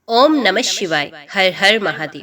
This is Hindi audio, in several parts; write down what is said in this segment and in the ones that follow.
ओम नमः शिवाय। हर हर महादेव।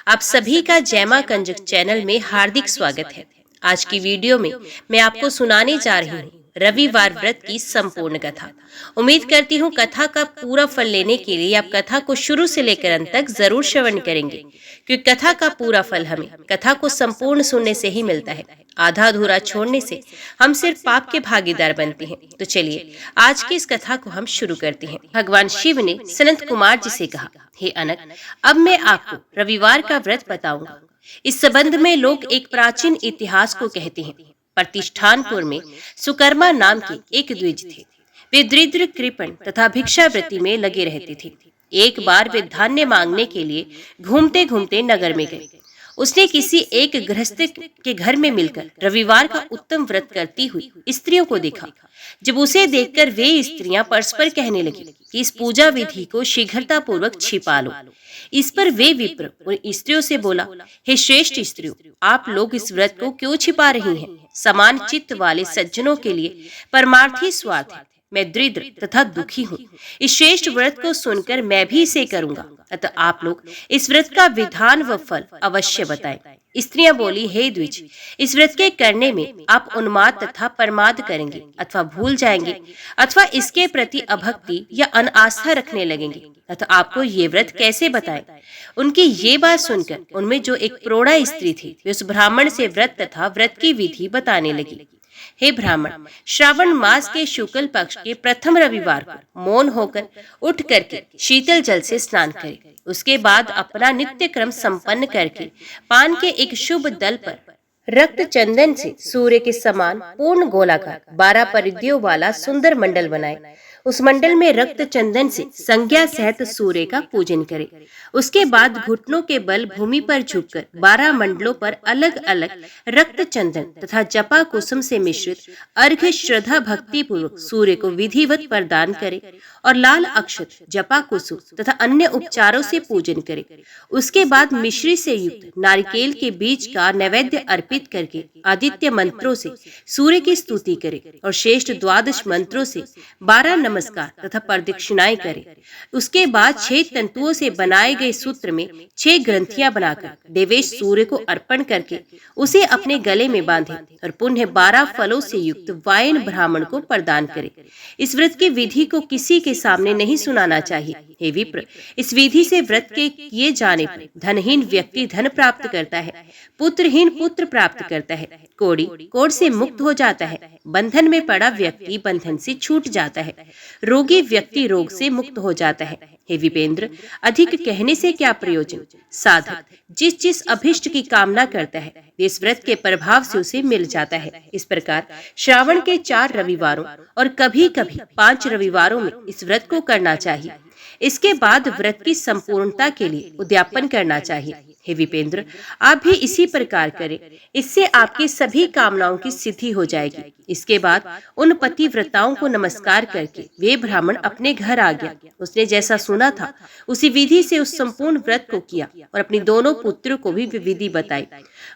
आप सभी का जैमा कंजक चैनल में हार्दिक स्वागत है। आज की वीडियो में मैं आपको सुनाने जा रही हूँ रविवार व्रत की संपूर्ण कथा। उम्मीद करती हूँ कथा का पूरा फल लेने के लिए आप कथा को शुरू से लेकर अंत तक जरूर श्रवण करेंगे, क्योंकि कथा का पूरा फल हमें कथा को संपूर्ण सुनने से ही मिलता है। आधा अधूरा छोड़ने से हम सिर्फ पाप के भागीदार बनते हैं। तो चलिए आज की इस कथा को हम शुरू करते हैं। भगवान शिव ने सनत कुमार जी से कहा, हे अनक, अब मैं आपको रविवार का व्रत बताऊंगा। इस संबंध में लोग एक प्राचीन इतिहास को कहते हैं। प्रतिष्ठानपुर में सुकर्मा नाम के एक द्विज थे। वे दरिद्र, कृपण तथा भिक्षावृत्ति में लगे रहते थे। एक बार वे धान्य मांगने के लिए घूमते घूमते नगर में गए। उसने किसी एक गृहस्थ के घर में मिलकर रविवार का उत्तम व्रत करती हुई स्त्रियों को देखा। जब उसे देखकर वे स्त्रियां परस्पर कहने लगी कि इस पूजा विधि को शीघ्रता पूर्वक छिपा लो। इस पर वे विप्र उन स्त्रियों से बोला, हे श्रेष्ठ स्त्रियों, आप लोग इस व्रत को क्यों छिपा रही हैं? समान चित्त वाले सज्जनों के लिए परमार्थी स्वार्थ है। मैं दरिद्र तथा दुखी हूँ। इस श्रेष्ठ व्रत को सुनकर मैं भी इसे करूंगा, अतः आप लोग इस व्रत का विधान व फल अवश्य बताएं। स्त्रियां बोली, हे द्विज, इस व्रत के करने में आप उन्माद तथा प्रमाद करेंगे अथवा भूल जाएंगे अथवा इसके प्रति अभक्ति या अनास्था रखने लगेंगे, अतः आपको ये व्रत कैसे बताएं? उनकी ये बात सुनकर उनमें जो एक प्रौढ़ा स्त्री थी, वे उस ब्राह्मण से व्रत तथा व्रत की विधि बताने लगी। हे ब्राह्मण, श्रावण मास के शुक्ल पक्ष के प्रथम रविवार को मौन होकर उठ करके शीतल जल से स्नान करें। उसके बाद अपना नित्य क्रम संपन्न करके पान के एक शुभ दल पर रक्त चंदन से सूर्य के समान पूर्ण गोलाकार 12 परिधियों वाला सुंदर मंडल बनाए। उस मंडल में रक्त चंदन से संज्ञा सहित सूर्य का पूजन करे। उसके बाद घुटनों के बल भूमि पर झुककर 12 मंडलों पर अलग अलग रक्त चंदन तथा जपा कुसुम से मिश्रित अर्घ्य श्रद्धा भक्ति पूर्वक सूर्य को विधिवत प्रदान करे और लाल अक्षत, जपा कुसुम तथा अन्य उपचारों से पूजन करे। उसके बाद मिश्री से युक्त नारिकेल के बीज का नैवेद्य अर्पित करके आदित्य मंत्रों से सूर्य की स्तुति करे और श्रेष्ठ 12 मंत्रों से 12 नमस्कार तथा प्रदक्षिणाएं करे। उसके बाद 6 तंतुओं से बनाए गए सूत्र में 6 ग्रंथियां बनाकर देवेश सूर्य को अर्पण करके उसे अपने गले में बांधे और पुनः 12 फलों से युक्त वायन ब्राह्मण को प्रदान करे। इस व्रत की विधि को किसी के सामने नहीं सुनाना चाहिए। हे विप्र, इस विधि से व्रत के किए जाने पर धनहीन व्यक्ति धन प्राप्त करता है, पुत्रहीन पुत्र प्राप्त करता है, कोढ़ी कोढ़ से मुक्त हो जाता है, बंधन में पड़ा व्यक्ति बंधन से छूट जाता है, रोगी व्यक्ति रोग से मुक्त हो जाता है। हे विपेंद्र, अधिक कहने से क्या प्रयोजन? साधक जिस जिस अभिष्ट की कामना करता है, इस व्रत के प्रभाव से उसे मिल जाता है। इस प्रकार श्रावण के 4 रविवारों और कभी कभी 5 रविवारों में इस व्रत को करना चाहिए। इसके बाद व्रत की संपूर्णता के लिए उद्यापन करना चाहिए। हे विपेंद्र, आप भी इसी प्रकार करें, इससे आपकी सभी कामनाओं की सिद्धि हो जाएगी। इसके बाद उन पतिव्रताओं को नमस्कार करके वे ब्राह्मण अपने घर आ गया। उसने जैसा सुना था उसी विधि से उस संपूर्ण व्रत को किया और अपने दोनों पुत्रों को भी विधि बताई।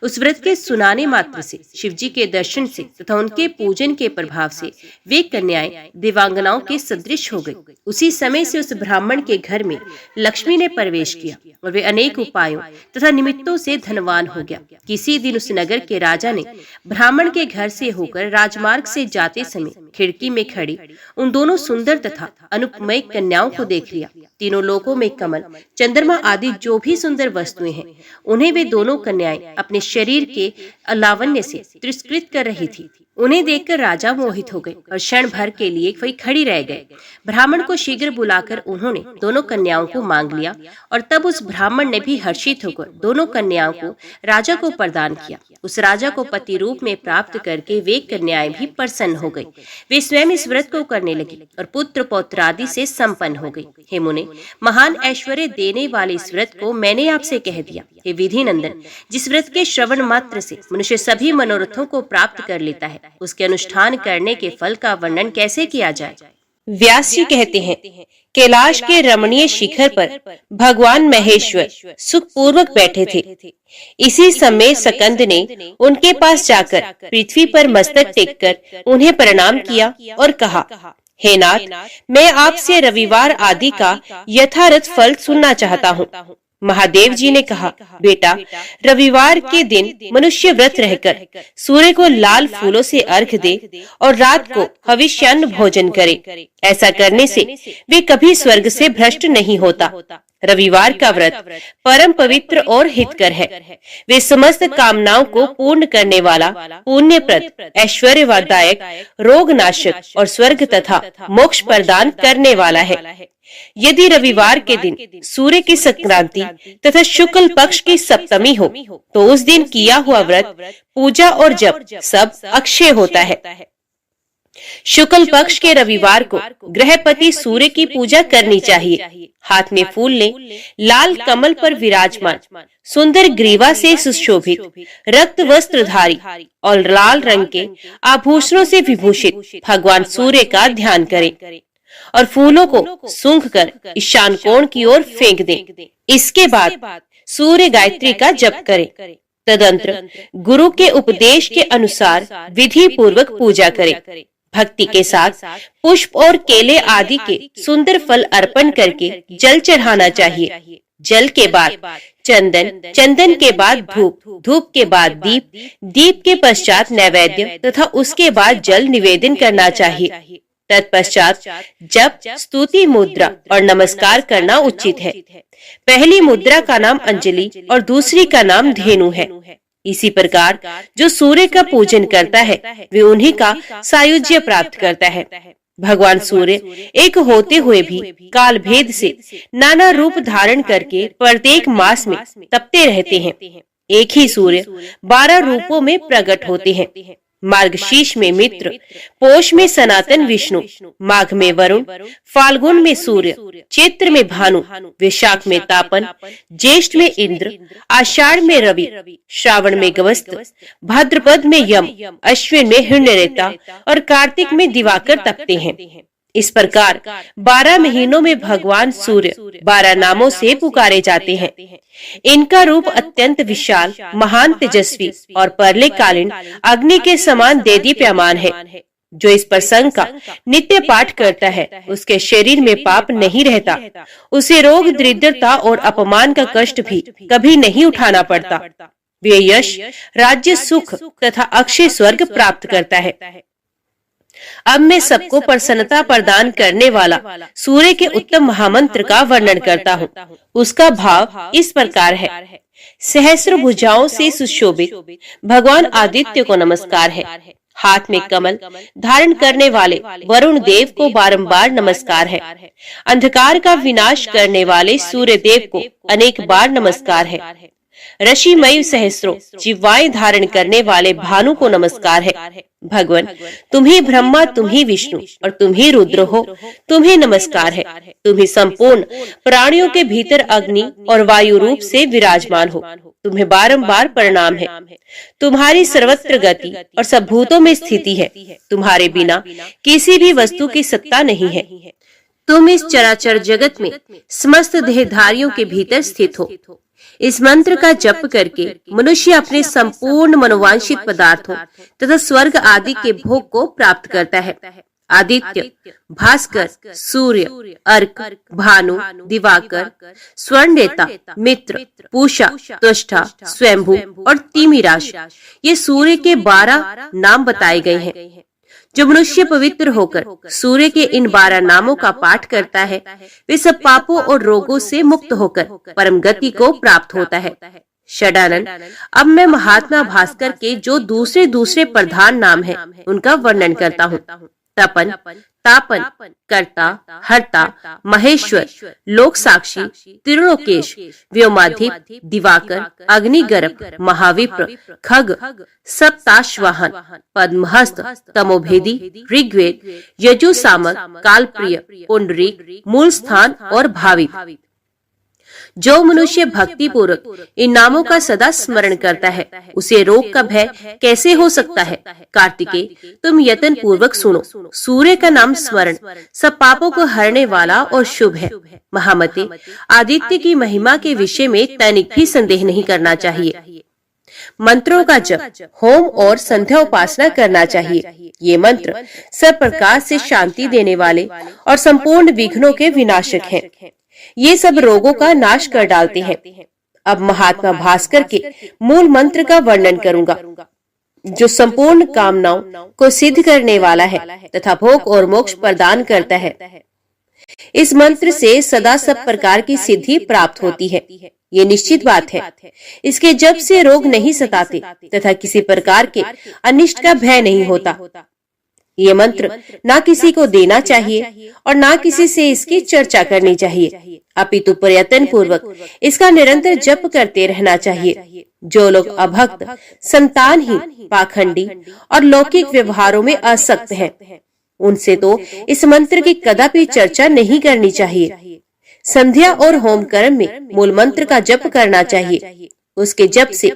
उस व्रत के सुनाने मात्र से शिवजी के दर्शन से तथा उनके पूजन के प्रभाव से वे कन्याएं देवांगनाओं के सदृश हो गई। उसी समय से उस ब्राह्मण के घर में लक्ष्मी ने प्रवेश किया और वे अनेक उपायों तथा निमित्तों से धनवान हो गया। किसी दिन उस नगर के राजा ने ब्राह्मण के घर से होकर राजमार्ग से जाते समय खिड़की में खड़ी उन दोनों सुंदर तथा अनुपमय कन्याओं को देख लिया। तीनों लोकों में कमल, चंद्रमा आदि जो भी सुंदर वस्तुएं हैं, उन्हें वे दोनों कन्याएं अपने शरीर के लावण्य से तिरस्कृत कर रही थी। उन्हें देखकर राजा मोहित हो गए और क्षण भर के लिए वही खड़ी रह गए। ब्राह्मण को शीघ्र बुलाकर उन्होंने दोनों कन्याओं को मांग लिया और तब उस ब्राह्मण ने भी हर्षित होकर दोनों कन्याओं को राजा को प्रदान किया। उस राजा को पति रूप में प्राप्त करके वे कन्याएं भी प्रसन्न हो गई। वे स्वयं इस व्रत को करने लगी और पुत्र पौत्र आदि से संपन्न हो गई। हे मुने, महान ऐश्वर्य देने वाले इस व्रत को मैंने आपसे कह दिया। हे विधि नंदन, जिस व्रत के श्रवण मात्र से मनुष्य सभी मनोरथों को प्राप्त कर लेता है, उसके अनुष्ठान करने के फल का वर्णन कैसे किया जाए? व्यास जी कहते हैं, कैलाश के रमणीय शिखर पर भगवान महेश्वर सुखपूर्वक बैठे थे। इसी समय सकंद ने उनके पास जाकर पृथ्वी पर मस्तक टेककर उन्हें प्रणाम किया और कहा, हे नाथ, मैं आपसे रविवार आदि का यथार्थ फल सुनना चाहता हूँ। महादेव जी ने कहा, बेटा, रविवार के दिन मनुष्य व्रत रहकर सूर्य को लाल फूलों से अर्घ दे और रात को हविष्यान्न भोजन करे। ऐसा करने से वे कभी स्वर्ग से भ्रष्ट नहीं होता। रविवार का व्रत परम पवित्र और हितकर है। वे समस्त कामनाओं को पूर्ण करने वाला, पुण्यप्रद, ऐश्वर्यदायक, रोगनाशक और स्वर्ग तथा मोक्ष प्रदान करने वाला है। यदि रविवार के दिन सूर्य की संक्रांति तथा शुक्ल पक्ष की सप्तमी हो तो उस दिन किया हुआ व्रत, पूजा और जप सब अक्षय होता है। शुक्ल पक्ष के रविवार को गृहपति सूर्य की पूजा करनी चाहिए। हाथ में फूल लें, लाल कमल पर विराजमान, सुंदर ग्रीवा से सुशोभित, रक्त वस्त्रधारी और लाल रंग के आभूषणों से विभूषित भगवान सूर्य का ध्यान करें और फूलों को सूंघ कर ईशान कोण की ओर फेंक दें। इसके बाद सूर्य गायत्री का जप करें। तदंतर गुरु के उपदेश के अनुसार विधि पूर्वक पूजा करें। भक्ति के साथ पुष्प और केले आदि के सुंदर फल अर्पण करके जल चढ़ाना चाहिए। जल के बाद चंदन, चंदन के बाद धूप, धूप के बाद दीप, दीप के पश्चात नैवेद्य तथा उसके बाद जल निवेदन करना चाहिए। तत्पश्चात जप, स्तुति मुद्रा और नमस्कार करना उचित है। पहली मुद्रा का नाम अंजलि और दूसरी का नाम धेनु है। इसी प्रकार जो सूर्य का पूजन करता है वे उन्हीं का सायुज्य प्राप्त करता है। भगवान सूर्य एक होते हुए भी काल भेद से नाना रूप धारण करके प्रत्येक मास में तपते रहते हैं। एक ही सूर्य 12 रूपों में प्रकट होते हैं। मार्गशीर्ष में मित्र, पोष में सनातन विष्णु, माघ में वरुण, फाल्गुन में सूर्य, चैत्र में भानु, वैशाख में तापन, ज्येष्ठ में इंद्र, आषाढ़ में रवि, श्रावण में गवस्त, भाद्रपद में यम, अश्विन में हिरण्यरेता और कार्तिक में दिवाकर तपते हैं। इस प्रकार 12 महीनों में भगवान सूर्य 12 नामों से पुकारे जाते हैं। इनका रूप अत्यंत विशाल, महान, तेजस्वी और परलेकालीन अग्नि के समान देदीप्यमान है। जो इस प्रसंग का नित्य पाठ करता है उसके शरीर में पाप नहीं रहता। उसे रोग, दरिद्रता और अपमान का कष्ट भी कभी नहीं उठाना पड़ता। वे यश, राज्य, सुख तथा अक्षय स्वर्ग प्राप्त करता है। अब मैं सबको प्रसन्नता प्रदान करने वाला सूर्य के उत्तम महामंत्र का वर्णन करता हूँ। उसका भाव इस प्रकार है। सहस्र भुजाओं से सुशोभित भगवान आदित्य को नमस्कार है। हाथ में कमल धारण करने वाले वरुण देव को बारंबार नमस्कार है। अंधकार का विनाश करने वाले सूर्य देव को अनेक बार नमस्कार है। ऋषिमय सहस्रों जिह्वाएं धारण करने वाले भानु को नमस्कार है। भगवान, तुम ही ब्रह्मा, तुम ही विष्णु और तुम ही रुद्र हो, तुम्हें नमस्कार है। तुम ही संपूर्ण प्राणियों के भीतर अग्नि और वायु रूप से विराजमान हो, तुम्हें बारंबार प्रणाम है। तुम्हारी सर्वत्र गति और सब भूतों में स्थिति है। तुम्हारे बिना किसी भी वस्तु की सत्ता नहीं है। तुम इस चराचर जगत में समस्त देहधारियों के भीतर स्थित हो। इस मंत्र का जप करके मनुष्य अपने संपूर्ण मनोवांछित पदार्थों तथा स्वर्ग आदि के भोग को प्राप्त करता है। आदित्य, भास्कर, सूर्य, अर्क, भानु, दिवाकर, स्वर्णरेता, मित्र, पूषा, त्वष्टा, स्वयंभू और तिमिराश, ये सूर्य के 12 नाम बताए गए हैं। जो मनुष्य पवित्र होकर सूर्य के इन 12 नामों का पाठ करता है वे सब पापों और रोगों से मुक्त होकर परम गति को प्राप्त होता है। षडानन, अब मैं महात्मा भास्कर के जो दूसरे प्रधान नाम हैं उनका वर्णन करता हूँ। तपन, तापन, कर्ता, हर्ता, महेश्वर, लोक साक्षी, त्रिलोकेश, व्योमाधिप, दिवाकर, अग्निगर्भ, महाविप्र, खग, सप्ताश्वाहन, पद्महस्त, तमोभेदी, ऋग्वेद, यजु सामक, कालप्रिय, पुंडरीक, मूल स्थान और भावी। जो मनुष्य भक्ति पूर्वक इन नामों का सदा स्मरण करता है उसे रोग का भय कैसे हो सकता है। कार्तिकेय, तुम यत्न पूर्वक सुनो। सूर्य का नाम स्मरण सब पापों को हरने वाला और शुभ है। महामते, आदित्य की महिमा के विषय में तनिक भी संदेह नहीं करना चाहिए। मंत्रों का जप, होम और संध्या उपासना करना चाहिए। ये मंत्र सब प्रकार से शांति देने वाले और संपूर्ण विघ्नों के विनाशक हैं। ये सब रोगों का नाश कर डालते हैं। अब महात्मा भास्कर के मूल मंत्र का वर्णन करूंगा, जो संपूर्ण कामनाओं को सिद्ध करने वाला है तथा भोग और मोक्ष प्रदान करता है। इस मंत्र से सदा सब प्रकार की सिद्धि प्राप्त होती है, ये निश्चित बात है। इसके जप से रोग नहीं सताते तथा किसी प्रकार के अनिष्ट का भय नहीं होता। ये मंत्र ना किसी को देना चाहिए और ना किसी से इसकी चर्चा करनी चाहिए, अपितु प्रयत्न पूर्वक इसका निरंतर जप करते रहना चाहिए। जो लोग अभक्त, संतानहीन, पाखंडी और लौकिक व्यवहारों में आसक्त हैं, उनसे तो इस मंत्र की कदापि चर्चा नहीं करनी चाहिए। संध्या और होम कर्म में मूल मंत्र का जप करना चाहिए। उसके जप से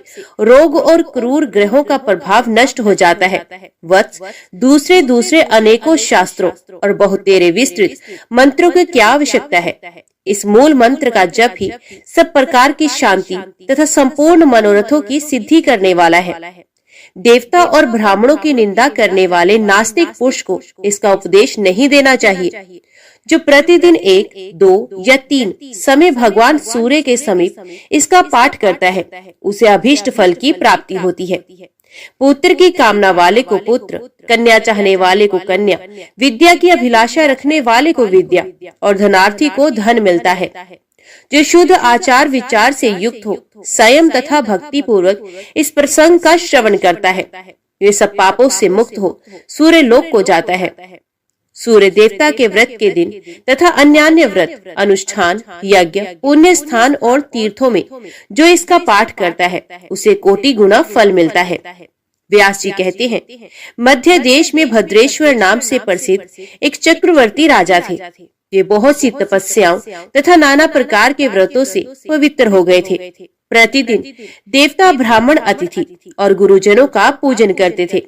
रोग और क्रूर ग्रहों का प्रभाव नष्ट हो जाता है। वत्स, दूसरे अनेकों शास्त्रों और बहुतेरे विस्तृत मंत्रों की क्या आवश्यकता है? इस मूल मंत्र का जप ही सब प्रकार की शांति तथा संपूर्ण मनोरथों की सिद्धि करने वाला है। देवता और ब्राह्मणों की निंदा करने वाले नास्तिक पुरुष को इसका उपदेश नहीं देना चाहिए। जो प्रतिदिन 1, 2 या 3 समय भगवान सूर्य के समीप इसका पाठ करता है, उसे अभीष्ट फल की प्राप्ति होती है। पुत्र की कामना वाले को पुत्र, कन्या चाहने वाले को कन्या, विद्या की अभिलाषा रखने वाले को विद्या और धनार्थी को धन मिलता है। जो शुद्ध आचार विचार से युक्त हो, संयम तथा भक्ति पूर्वक इस प्रसंग का श्रवण करता है, वे सब पापों से मुक्त हो सूर्य लोक को जाता है। सूर्य देवता के व्रत के दिन तथा अन्य व्रत, अनुष्ठान, यज्ञ, पुण्य स्थान और तीर्थों में जो इसका पाठ करता है, उसे कोटि गुना फल मिलता है। व्यास जी कहते हैं, मध्य देश में भद्रेश्वर नाम से प्रसिद्ध एक चक्रवर्ती राजा थे। वे बहुत सी तपस्याओं तथा नाना प्रकार के व्रतों से पवित्र हो गए थे। प्रतिदिन देवता, ब्राह्मण, अतिथि और गुरुजनों का पूजन करते थे।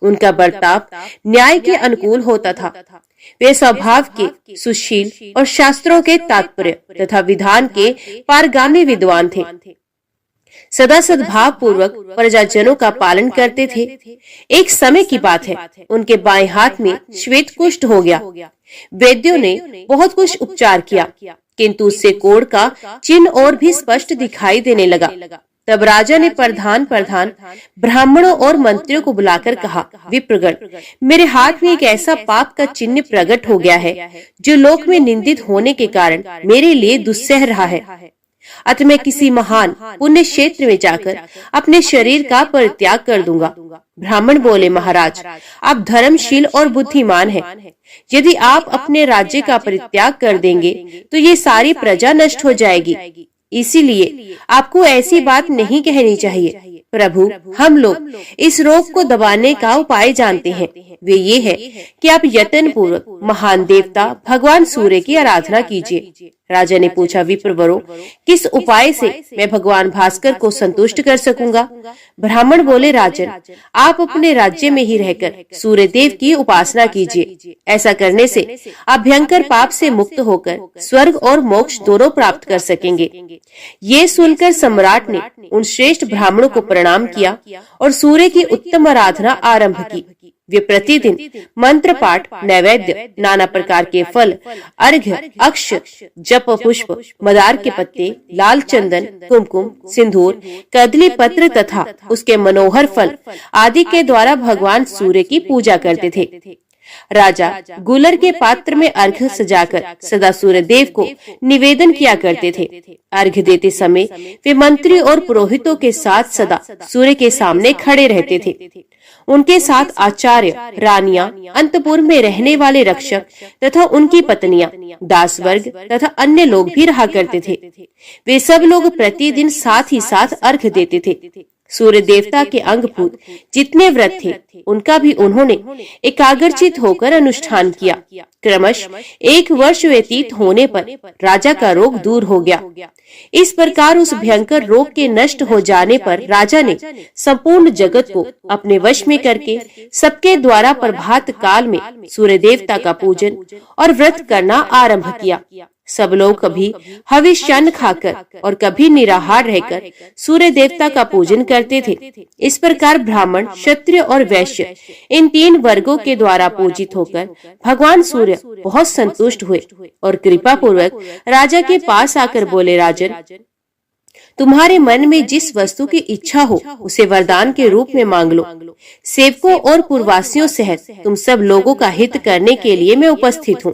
उनका बर्ताव न्याय के अनुकूल होता था। वे स्वभाव के सुशील और शास्त्रों के तात्पर्य तथा विधान के पारगामी विद्वान थे। सदा सद्भाव पूर्वक प्रजाजनों का पालन करते थे। एक समय की बात है, उनके बाएं हाथ में श्वेत कुष्ठ हो गया। वैद्यों ने बहुत कुछ उपचार किया, किंतु उससे कोढ़ का चिन्ह और भी स्पष्ट दिखाई देने लगा। तब राजा ने प्रधान ब्राह्मणों और मंत्रियों को बुलाकर कहा, विप्रगण, मेरे हाथ में एक ऐसा पाप का चिन्ह प्रकट हो गया है, जो लोक में निंदित होने के कारण मेरे लिए दुस्सह रहा है। अतः मैं किसी महान पुण्य क्षेत्र में जाकर अपने शरीर का परित्याग कर दूंगा। ब्राह्मण बोले, महाराज, आप धर्मशील और बुद्धिमान हैं। यदि आप अपने राज्य का परित्याग कर देंगे तो ये सारी प्रजा नष्ट हो जाएगी। इसीलिए आपको ऐसी बात नहीं कहनी चाहिए। प्रभु, हम लोग इस रोग को दबाने का उपाय जानते हैं। वे ये है कि आप यत्न पूर्वक महान देवता भगवान सूर्य की आराधना कीजिए। राजा ने पूछा, विप्रवरो, किस उपाय से मैं भगवान भास्कर को संतुष्ट कर सकूंगा? ब्राह्मण बोले, राजन, आप अपने राज्य में ही रहकर सूर्य देव की उपासना कीजिए। ऐसा करने से आप भयंकर पाप से मुक्त होकर स्वर्ग और मोक्ष दोनों प्राप्त कर सकेंगे। ये सुनकर सम्राट ने उन श्रेष्ठ ब्राह्मणों को प्रणाम किया और सूर्य की उत्तम आराधना आरंभ की। वे प्रतिदिन मंत्र पाठ, नैवेद्य, नाना प्रकार के फल, अर्घ्य, अक्ष, जप पुष्प, मदार के पत्ते, लाल चंदन, कुमकुम, सिंदूर, कदली पत्र तथा उसके मनोहर फल आदि के द्वारा भगवान सूर्य की पूजा करते थे। राजा गुलर के पात्र में अर्घ्य सजाकर सदा सूर्य देव को निवेदन किया करते थे। अर्घ्य देते समय वे मंत्री और पुरोहितों के साथ सदा सूर्य के सामने खड़े रहते थे। उनके साथ आचार्य, रानियां, अंतपुर में रहने वाले रक्षक तथा उनकी पत्नियां, दास वर्ग तथा अन्य लोग भी रहा करते थे। वे सब लोग प्रतिदिन साथ ही साथ अर्घ्य देते थे। सूर्य देवता के अंगभूत जितने व्रत थे, उनका भी उन्होंने एकाग्रचित होकर अनुष्ठान किया। क्रमश 1 वर्ष व्यतीत होने पर राजा का रोग दूर हो गया। इस प्रकार उस भयंकर रोग के नष्ट हो जाने पर राजा ने संपूर्ण जगत को अपने वश में करके सबके द्वारा प्रभात काल में सूर्य देवता का पूजन और व्रत करना आरंभ किया। सब लोग कभी हविष्यान्न खाकर और कभी निराहार रहकर सूर्य देवता का पूजन करते थे। इस प्रकार ब्राह्मण, क्षत्रिय और वैश्य इन 3 वर्गों के द्वारा पूजित होकर भगवान सूर्य बहुत संतुष्ट हुए और कृपा पूर्वक राजा के पास आकर बोले, राजन, तुम्हारे मन में जिस वस्तु की इच्छा हो उसे वरदान के रूप में मांग लो। सेवकों और पूर्ववासियों सहित तुम सब लोगों का हित करने के लिए मैं उपस्थित हूँ।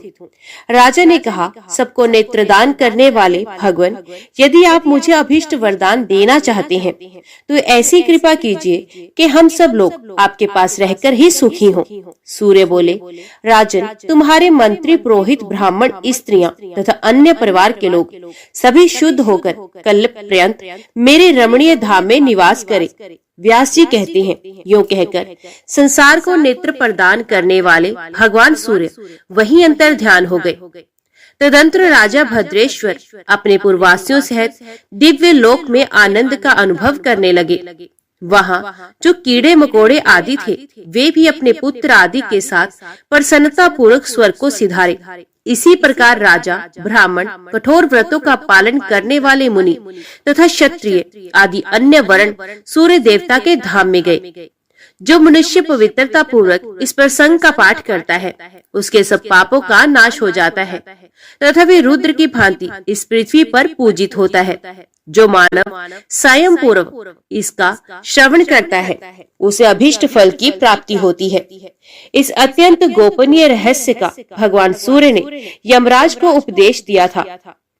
राजा ने कहा, सबको नेत्रदान करने वाले भगवान, यदि आप मुझे अभीष्ट वरदान देना चाहते हैं तो ऐसी कृपा कीजिए कि हम सब लोग आपके पास रहकर ही सुखी हों। सूर्य बोले, राजन, तुम्हारे मंत्री, पुरोहित, ब्राह्मण, स्त्रियां तथा अन्य परिवार के लोग सभी शुद्ध होकर कल्प पर्यंत मेरे रमणीय धाम में निवास करें। व्यास जी कहते हैं, यूं कहकर संसार को नेत्र प्रदान करने वाले भगवान सूर्य वहीं अंतर ध्यान हो गए। तदंतर राजा भद्रेश्वर अपने पूर्ववासियों सहित दिव्य लोक में आनंद का अनुभव करने लगे। वहाँ जो कीड़े मकोड़े आदि थे वे भी अपने पुत्र आदि के साथ प्रसन्नता पूर्वक स्वर्ग को सिधारे। इसी प्रकार राजा, ब्राह्मण, कठोर व्रतों का पालन करने वाले मुनि तथा क्षत्रिय आदि अन्य वर्ण सूर्य देवता के धाम में गए। जो मनुष्य पवित्रता पूर्वक इस प्रसंग का पाठ करता है उसके सब पापों का नाश हो जाता है तथा वे रुद्र की भांति इस पृथ्वी पर पूजित होता है। जो मानव स्वयं पूर्व इसका श्रवण करता है उसे अभीष्ट फल की प्राप्ति होती है। इस अत्यंत गोपनीय रहस्य का भगवान सूर्य ने यमराज को उपदेश दिया था।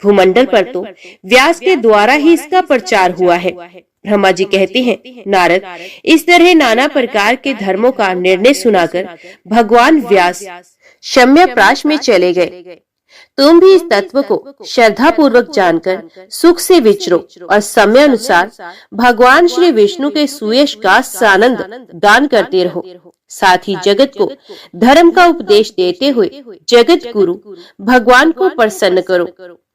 भूमंडल पर तो व्यास के द्वारा ही इसका प्रचार हुआ है। ब्रह्मा जी कहते हैं, नारद, इस तरह नाना प्रकार के धर्मों का निर्णय सुनाकर भगवान व्यास शम्यप्राश में चले गए। तुम भी इस तत्व को श्रद्धा पूर्वक जानकर सुख से विचरो और समय अनुसार भगवान श्री विष्णु के सुयश का सानंद दान करते रहो। साथ ही जगत को धर्म का उपदेश देते हुए जगत गुरु भगवान को प्रसन्न करो।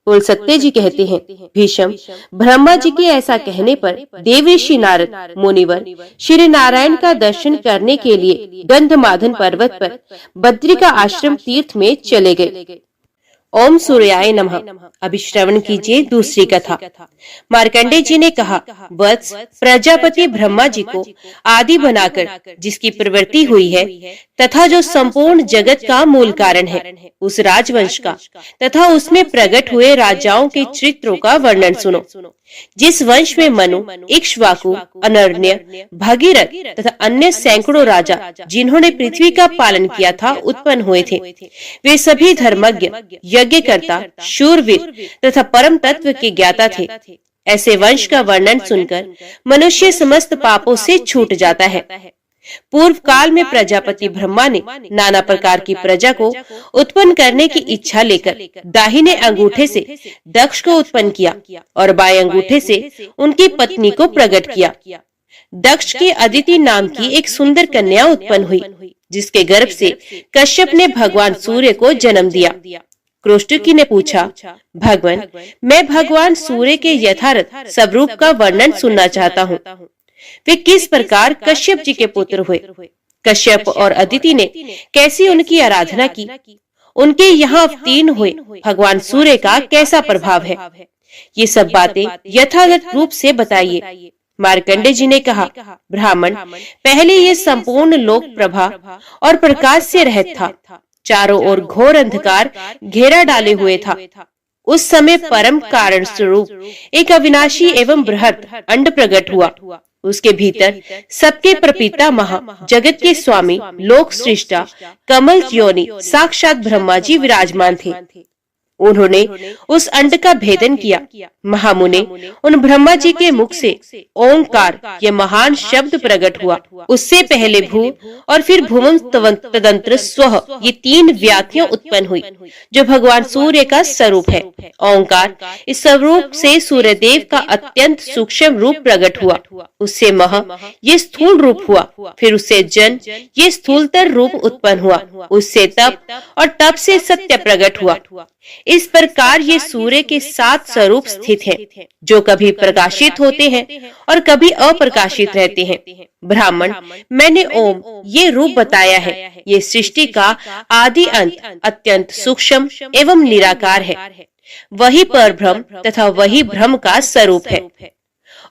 बोल सत्य जी कहते हैं, भीष्म, ब्रह्मा जी के ऐसा कहने पर देवर्षि नारद मुनिवर श्री नारायण का दर्शन करने के लिए गंधमादन पर्वत पर बद्री का आश्रम तीर्थ में चले गए। ओम सूर्याय नमः। अभी श्रवण कीजिए दूसरी कथा। मार्कंडेय जी ने कहा, वत्स, प्रजापति ब्रह्मा जी को आदि बनाकर जिसकी प्रवृत्ति हुई है तथा जो संपूर्ण जगत का मूल कारण है, उस राजवंश का तथा उसमें प्रकट हुए राजाओं के चरित्रों का वर्णन सुनो। जिस वंश में मनु, इक्ष्वाकु, अनर्ण्य, भगीरथ तथा अन्य सैकड़ों राजा जिन्होंने पृथ्वी का पालन किया था उत्पन्न हुए थे, वे सभी धर्मज्ञ, यज्ञकर्ता, शूरवीर तथा परम तत्व के ज्ञाता थे। ऐसे वंश का वर्णन सुनकर मनुष्य समस्त पापों से छूट जाता है। पूर्व काल में प्रजापति ब्रह्मा ने नाना प्रकार की प्रजा को उत्पन्न करने की इच्छा लेकर दाहिने अंगूठे से दक्ष को उत्पन्न किया और बाएं अंगूठे से उनकी पत्नी को प्रकट किया। दक्ष की अदिति नाम की एक सुंदर कन्या उत्पन्न हुई, जिसके गर्भ से कश्यप ने भगवान सूर्य को जन्म दिया। क्रोष्टकी ने पूछा, भगवान, मैं भगवान सूर्य के यथार्थ स्वरूप का वर्णन सुनना चाहता हूँ। वे किस प्रकार कश्यप जी के पुत्र हुए, कश्यप और अदिति ने कैसी उनकी आराधना की, उनके यहाँ अवतीर्ण हुए भगवान सूर्य का कैसा प्रभाव है, ये सब बातें यथार्थ रूप से बताइए। मार्कंडेय जी ने कहा, ब्राह्मण, पहले ये संपूर्ण लोक प्रभा और प्रकाश से रहित था। चारों ओर घोर अंधकार घेरा डाले हुए था। उस समय परम कारण स्वरूप एक अविनाशी एवं बृहत अंड प्रकट हुआ। उसके भीतर सबके प्रपिता महा जगत के स्वामी लोक सृष्टा कमल योनि साक्षात ब्रह्मा जी विराजमान थे। उन्होंने उस अंड का भेदन किया। महामुने उन ब्रह्मा जी के मुख से ओंकार ये महान शब्द प्रकट हुआ। उससे पहले भू और फिर भूमम तदंतर स्वः ये 3 व्याख्याएं उत्पन्न हुई, जो भगवान सूर्य का स्वरूप है। ओंकार इस स्वरूप से सूर्यदेव का अत्यंत सूक्ष्म रूप प्रकट हुआ। उससे मह ये स्थूल रूप हुआ। फिर उससे जन ये स्थूलतर रूप उत्पन्न हुआ। उससे तप और तप से सत्य प्रकट हुआ। इस प्रकार ये सूर्य के 7 स्वरूप स्थित हैं, जो कभी प्रकाशित होते हैं और कभी अप्रकाशित रहते हैं। ब्राह्मण, मैंने ओम ये रूप बताया है। ये सृष्टि का आदि अंत अत्यंत सूक्ष्म एवं निराकार है। वही परब्रह्म तथा वही ब्रह्म का स्वरूप है।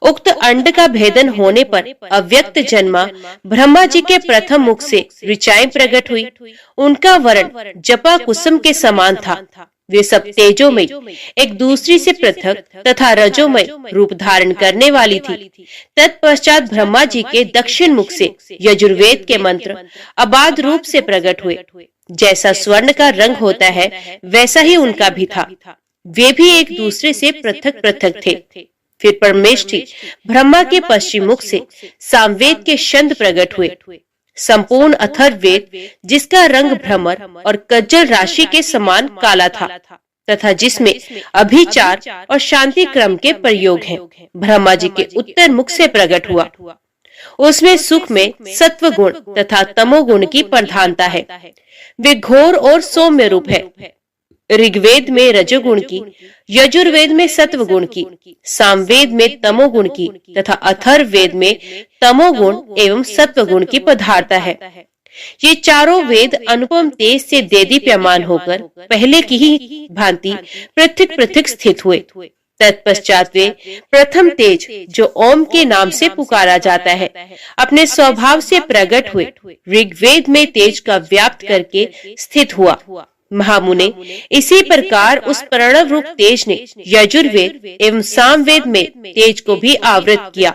उक्त अंड का भेदन होने पर अव्यक्त जन्मा ब्रह्मा जी के प्रथम मुख से ऋचाएं प्रकट हुई। उनका वर्ण जपा कुसुम के समान था। वे सब तेजोमय, एक दूसरी से पृथक तथा रजोमय रूप धारण करने वाली थी। तत्पश्चात ब्रह्मा जी के दक्षिण मुख से यजुर्वेद के मंत्र अबाध रूप से प्रकट हुए। जैसा स्वर्ण का रंग होता है वैसा ही उनका भी था। वे भी एक दूसरे से पृथक पृथक थे। फिर परमेष्ठी ब्रह्मा के पश्चिम मुख से सामवेद के छंद प्रकट हुए। संपूर्ण अथर्ववेद, जिसका रंग भ्रमर और कज्जल राशि के समान काला था तथा जिसमें अभिचार और शांति क्रम के प्रयोग हैं, ब्रह्मा जी के उत्तर मुख से प्रकट हुआ। उसमें सुख में सत्व गुण तथा तमोगुण की प्रधानता है। वे घोर और सौम्य रूप है। ऋग्वेद में रजोगुण की, यजुर्वेद में सत्व गुण की, सामवेद में तमोगुण की तथा अथर्ववेद में तमोगुण एवं सत्व गुण की पदार्थ है। ये चारों वेद अनुपम तेज से देदीप्यमान होकर पहले की ही भांति पृथक पृथक स्थित हुए। तत्पश्चात वे प्रथम तेज, जो ओम के नाम से पुकारा जाता है, अपने स्वभाव से प्रकट हुए ऋग्वेद में तेज का व्याप्त करके स्थित हुआ। महामुने, इसी प्रकार उस प्रणव रूप तेज ने यजुर्वेद एवं सामवेद में तेज को भी आवृत किया।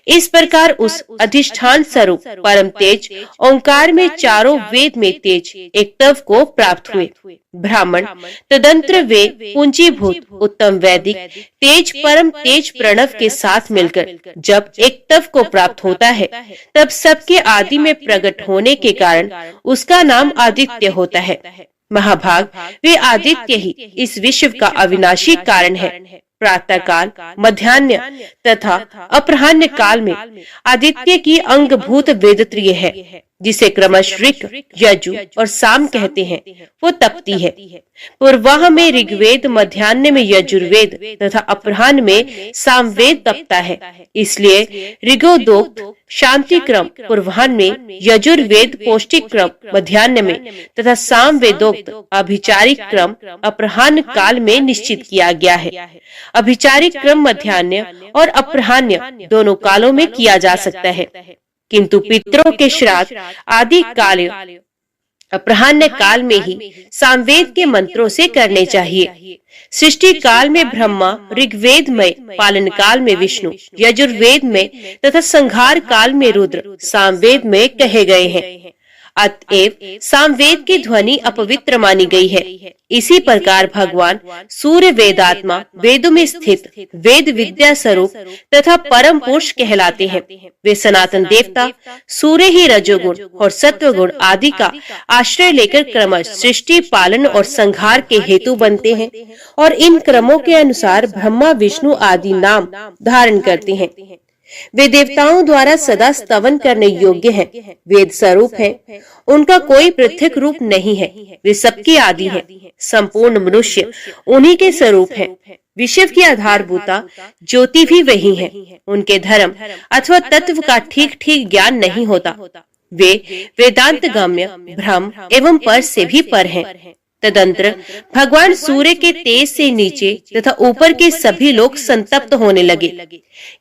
इस प्रकार उस अधिष्ठान स्वरूप परम तेज ओंकार में चारों वेद में तेज एक तव को प्राप्त हुए। ब्राह्मण तदंत्र वे पूंजीभूत उत्तम वैदिक तेज परम तेज प्रणव के साथ मिलकर जब एक तव को प्राप्त होता है, तब सबके आदि में प्रकट होने के कारण उसका नाम आदित्य होता है। महाभाग, वे आदित्य ही इस विश्व का अविनाशी कारण है। प्रातः काल, मध्याह्न तथा अपराह्न काल में आदित्य की अंगभूत वेदत्रिय है, जिसे क्रमश ऋक, यजु और साम कहते हैं, वो तपती है। पूर्वाह में ऋग्वेद, मध्याह्न में यजुर्वेद तथा अपराह्न में सामवेद तपता है। इसलिए ऋगोदोक्त शांति क्रम पूर्वाह्न में, यजुर्वेद पौष्टिक क्रम मध्याह्न में तथा सामवेदोक्त अभिचारिक क्रम अपराह्न काल में निश्चित किया गया है। अभिचारिक क्रम मध्याह्न और अपराह्न दोनों कालों में किया जा सकता है, किंतु पितरों के श्राद्ध आदि काल अपराह्न काल में ही सामवेद के मंत्रों से करने चाहिए। सृष्टि काल में ब्रह्मा, ऋग्वेद में पालन काल में विष्णु, यजुर्वेद में तथा संहार काल में रुद्र सामवेद में कहे गए हैं। अतएव सामवेद की ध्वनि अपवित्र मानी गई है। इसी प्रकार भगवान सूर्य वेदात्मा, वेदों में स्थित वेद विद्या स्वरूप तथा परम पुरुष कहलाते हैं। वे सनातन देवता सूर्य ही रजोगुण और सत्वगुण आदि का आश्रय लेकर क्रमश सृष्टि, पालन और संहार के हेतु बनते हैं और इन क्रमों के अनुसार ब्रह्मा, विष्णु आदि नाम धारण करते हैं। वे देवताओं द्वारा सदा स्तवन करने योग्य हैं, वेद स्वरूप हैं। उनका कोई पृथक रूप नहीं है। वे सबके आदि हैं। संपूर्ण मनुष्य उन्हीं के स्वरूप हैं। विश्व की आधारभूता ज्योति भी वही है। उनके धर्म अथवा तत्व का ठीक ठीक ज्ञान नहीं होता। वे वेदांत गम्य, ब्रह्म एवं पर से भी पर हैं। तदंतर भगवान सूर्य के तेज से नीचे तथा ऊपर के सभी लोग संतप्त होने लगे।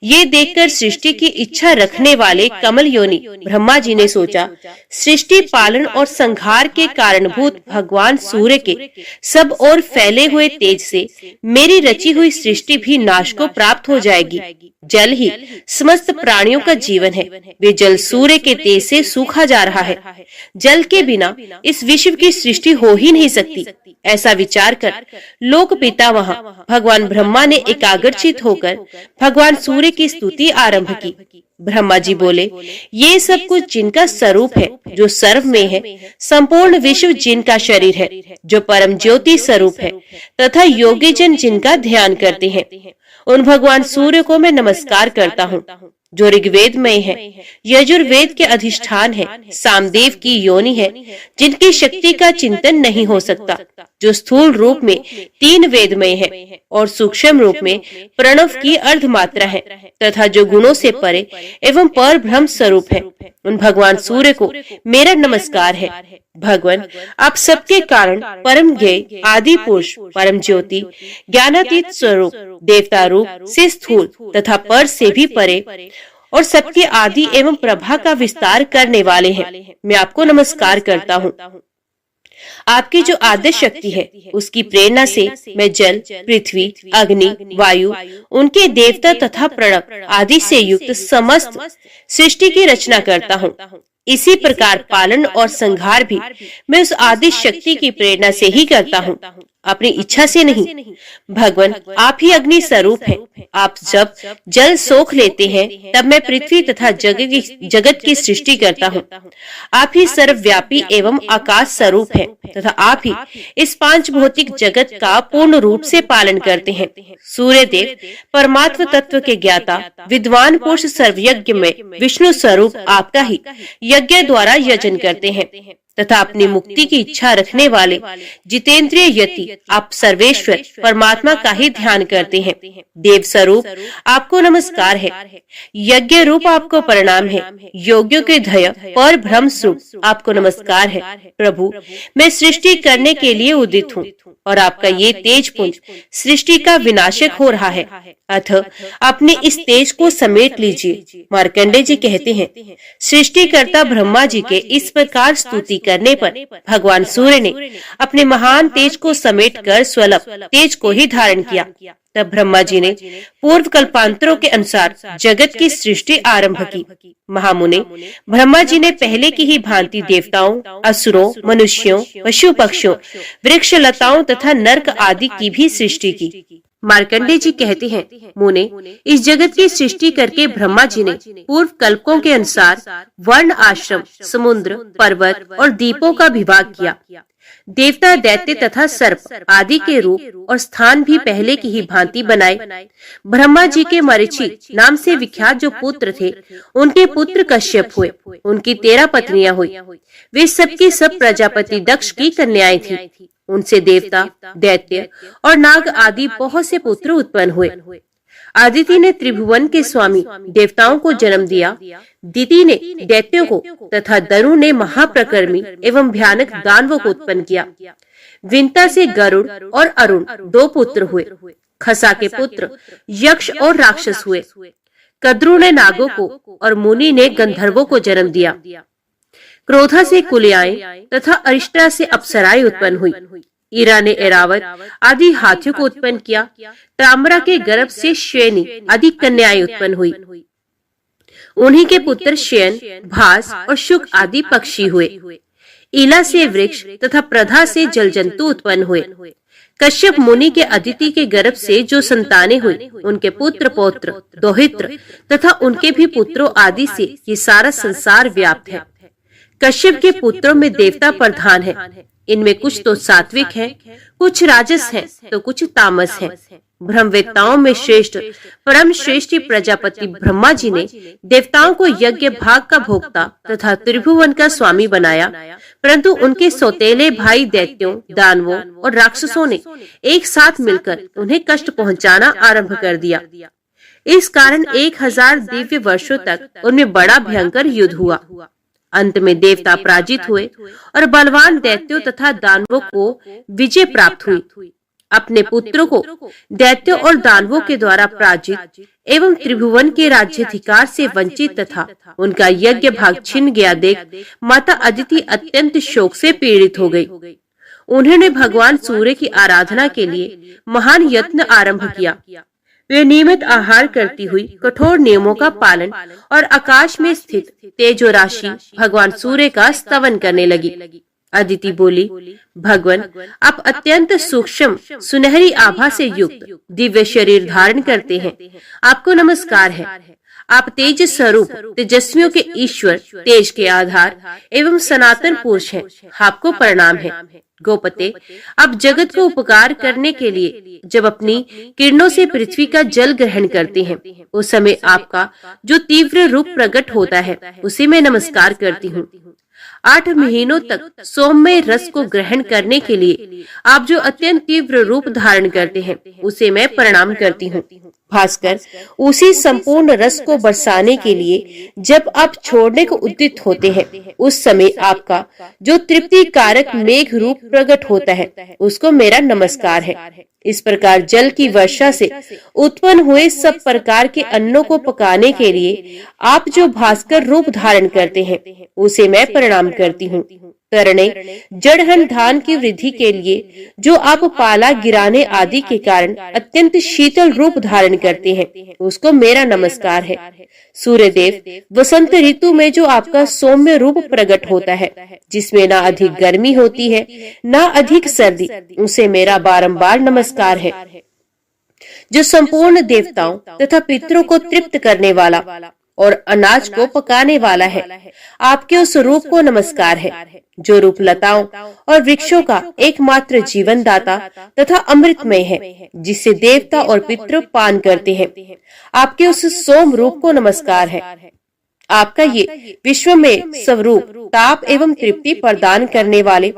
ये देखकर सृष्टि की इच्छा रखने वाले कमल योनि ब्रह्मा जी ने सोचा, सृष्टि, पालन और संहार के कारणभूत भगवान सूर्य के सब ओर फैले हुए तेज से मेरी रची हुई सृष्टि भी नाश को प्राप्त हो जाएगी। जल ही समस्त प्राणियों का जीवन है। वे जल सूर्य के तेज से सूखा जा रहा है। जल के बिना इस विश्व की सृष्टि हो ही नहीं सकती। ऐसा विचार कर लोक पिता वहां भगवान ब्रह्मा ने एकाग्रचित होकर भगवान सूर्य की स्तुति आरंभ की। ब्रह्मा जी बोले, ये सब कुछ जिनका स्वरूप है, जो सर्व में है, संपूर्ण विश्व जिनका शरीर है, जो परम ज्योति स्वरूप है, तथा योगी जन जिनका ध्यान करते हैं, उन भगवान सूर्य को मैं नमस्कार करता हूँ, जो ऋग्वेद में है, यजुर्वेद के अधिष्ठान है, सामदेव की योनि है, जिनकी शक्ति का चिंतन नहीं हो सकता, जो स्थूल रूप में 3 वेद में है और सूक्ष्म रूप में प्रणव की अर्धमात्रा है, तथा जो गुणों से परे एवं पर ब्रह्म स्वरूप है, उन भगवान सूर्य को मेरा नमस्कार है। भगवान आप सबके कारण परम ज्ञेय आदि पुरुष परम ज्योति ज्ञानातीत स्वरूप देवता रूप से स्थूल तथा पर से भी परे और सबके आदि एवं प्रभा का विस्तार करने वाले हैं। मैं आपको नमस्कार करता हूँ। आपकी जो आदर्श शक्ति है उसकी प्रेरणा से मैं जल, पृथ्वी, अग्नि, वायु, उनके देवता तथा प्रणव आदि से युक्त समस्त सृष्टि की रचना करता हूँ। इसी प्रकार पालन और संहार भी मैं उस आदिश शक्ति की प्रेरणा से ही करता हूँ, अपनी इच्छा से नहीं। भगवान आप ही अग्नि स्वरूप हैं। आप जब जल सोख लेते हैं तब मैं पृथ्वी तथा जगत की सृष्टि करता हूँ। आप ही सर्वव्यापी एवं आकाश स्वरूप हैं तथा आप ही इस पांच भौतिक जगत का पूर्ण रूप से पालन करते हैं। सूर्य देव परमात्म तत्व के ज्ञाता विद्वान पुरुष सर्वयज्ञ में विष्णु स्वरूप आपका ही यज्ञ द्वारा यजन करते हैं तथा अपनी मुक्ति की इच्छा रखने वाले जितेंद्रिय यति आप सर्वेश्वर परमात्मा का ही ध्यान करते हैं। देव स्वरूप आपको नमस्कार है। यज्ञ रूप आपको प्रणाम है। योग्यों के धैर्य पर ब्रह्म स्वरूप आपको नमस्कार है। प्रभु मैं सृष्टि करने के लिए उदित हूँ और आपका ये तेज पुंज सृष्टि का विनाशक हो रहा है, अतः अपने इस तेज को समेट लीजिए। मार्कंडे जी कहते हैं सृष्टिकर्ता ब्रह्मा जी के इस प्रकार स्तुति करने पर भगवान सूर्य ने अपने महान तेज को समेटकर स्वल्प तेज को ही धारण किया। तब ब्रह्मा जी ने पूर्व कल्पांतरों के अनुसार जगत की सृष्टि आरंभ की। महामुने ब्रह्मा जी ने पहले की ही भांति देवताओं, असुरों, मनुष्यों, पशु पक्षियों, वृक्ष लताओं तथा नरक आदि की भी सृष्टि की। मार्कंडे जी कहते हैं मुने इस जगत की सृष्टि करके ब्रह्मा जी ने पूर्व कल्पों के अनुसार वर्ण, आश्रम, समुद्र, पर्वत और द्वीपों का विभाग किया। देवता, दैत्य तथा सर्प आदि के रूप और स्थान भी पहले की ही भांति बनाए। ब्रह्मा जी के मरीचि नाम से विख्यात जो पुत्र थे उनके पुत्र कश्यप हुए। उनकी 13 पत्नियां हुई। वे सबकी सब प्रजापति दक्ष की कन्याएं थी। उनसे देवता, दैत्य और नाग आदि बहुत से पुत्र उत्पन्न हुए। आदिति ने त्रिभुवन के स्वामी देवताओं को जन्म दिया। दिति ने दैत्यों को तथा दरु ने महाप्रकर्मी एवं भयानक दानवों को उत्पन्न किया। विंता से गरुड़ और अरुण 2 पुत्र हुए। खसा के पुत्र यक्ष और राक्षस हुए। कद्रु ने नागों को और मुनि ने गंधर्वों को जन्म दिया। क्रोधा से कुलियाएं तथा अरिष्टा से अप्सराएं उत्पन्न हुई। ईरा ने एरावत आदि हाथियों को उत्पन्न किया। ताम्रा के गर्भ से श्येनी आदि कन्याएं उत्पन्न हुई। उन्हीं के पुत्र श्येन, भास और शुक आदि पक्षी हुए। ईला से वृक्ष तथा प्रधा से जल जंतु उत्पन्न हुए। कश्यप मुनि के अदिति के गर्भ से जो संतानें हुई उनके पुत्र पौत्र दोहित्र तथा उनके भी पुत्रों आदि से ये सारा संसार व्याप्त है। कश्यप के पुत्रों में देवता प्रधान है। इनमें कुछ तो सात्विक हैं, कुछ राजस हैं, तो कुछ तामस हैं। ब्रह्मवेत्ताओं में श्रेष्ठ परम श्रेष्ठी प्रजापति ब्रह्मा जी ने देवताओं को यज्ञ भाग का भोक्ता तथा त्रिभुवन का स्वामी बनाया, परंतु उनके सौतेले भाई दैत्यों, दानवों और राक्षसों ने एक साथ मिलकर उन्हें कष्ट पहुंचाना आरंभ कर दिया। इस कारण 1000 दिव्य वर्षों तक उनमें बड़ा भयंकर युद्ध हुआ। अंत में देवता पराजित हुए और बलवान दैत्यों तथा दानवों को विजय प्राप्त हुई। अपने पुत्रों को दैत्यों और दानवों के द्वारा पराजित एवं त्रिभुवन के राज्याधिकार से वंचित तथा उनका यज्ञ भाग छिन गया देख माता अदिति अत्यंत शोक से पीड़ित हो गई। उन्होंने भगवान सूर्य की आराधना के लिए महान यत्न आरंभ किया। वे नियमित आहार करती हुई कठोर नियमों का पालन और आकाश में स्थित तेजो राशि भगवान सूर्य का स्तवन करने लगी। अदिति बोली, भगवान आप अत्यंत सूक्ष्म सुनहरी आभा से युक्त दिव्य शरीर धारण करते हैं, आपको नमस्कार है। आप तेज स्वरूप तेजस्वियों के ईश्वर, तेज के आधार एवं सनातन पुरुष हैं, आपको प्रणाम है। गोपते आप जगत को उपकार करने के लिए जब अपनी किरणों से पृथ्वी का जल ग्रहण करते हैं, उस समय आपका जो तीव्र रूप प्रकट होता है उसे मैं नमस्कार करती हूँ। 8 महीनों तक सौम्य रस को ग्रहण करने के लिए आप जो अत्यंत तीव्र रूप धारण करते हैं उसे मैं प्रणाम करती हूँ। भास्कर उसी संपूर्ण रस को बरसाने के लिए जब आप छोड़ने को उद्यत होते हैं, उस समय आपका जो तृप्ति कारक मेघ रूप प्रकट होता है, उसको मेरा नमस्कार है। इस प्रकार जल की वर्षा से उत्पन्न हुए सब प्रकार के अन्नों को पकाने के लिए आप जो भास्कर रूप धारण करते हैं, उसे मैं प्रणाम करती हूँ। तरणे जड़हन धान की वृद्धि के लिए जो आप पाला गिराने आदि के कारण अत्यंत शीतल रूप धारण करते हैं, उसको मेरा नमस्कार है। सूर्यदेव वसंत ऋतु में जो आपका सौम्य रूप प्रकट होता है, जिसमें ना अधिक गर्मी होती है ना अधिक सर्दी, उसे मेरा बारंबार नमस्कार है। जो संपूर्ण देवताओं तथा पितरों को तृप्त करने वाला और अनाज को पकाने वाला है, आपके उस रूप को नमस्कार है। जो रूप लताओं और वृक्षों का एकमात्र जीवन दाता तथा अमृतमय है, जिससे देवता और पितृ पान करते हैं, आपके उस सोम रूप को नमस्कार है। आपका ये विश्व में स्वरूप ताप एवं तृप्ति प्रदान करने वाले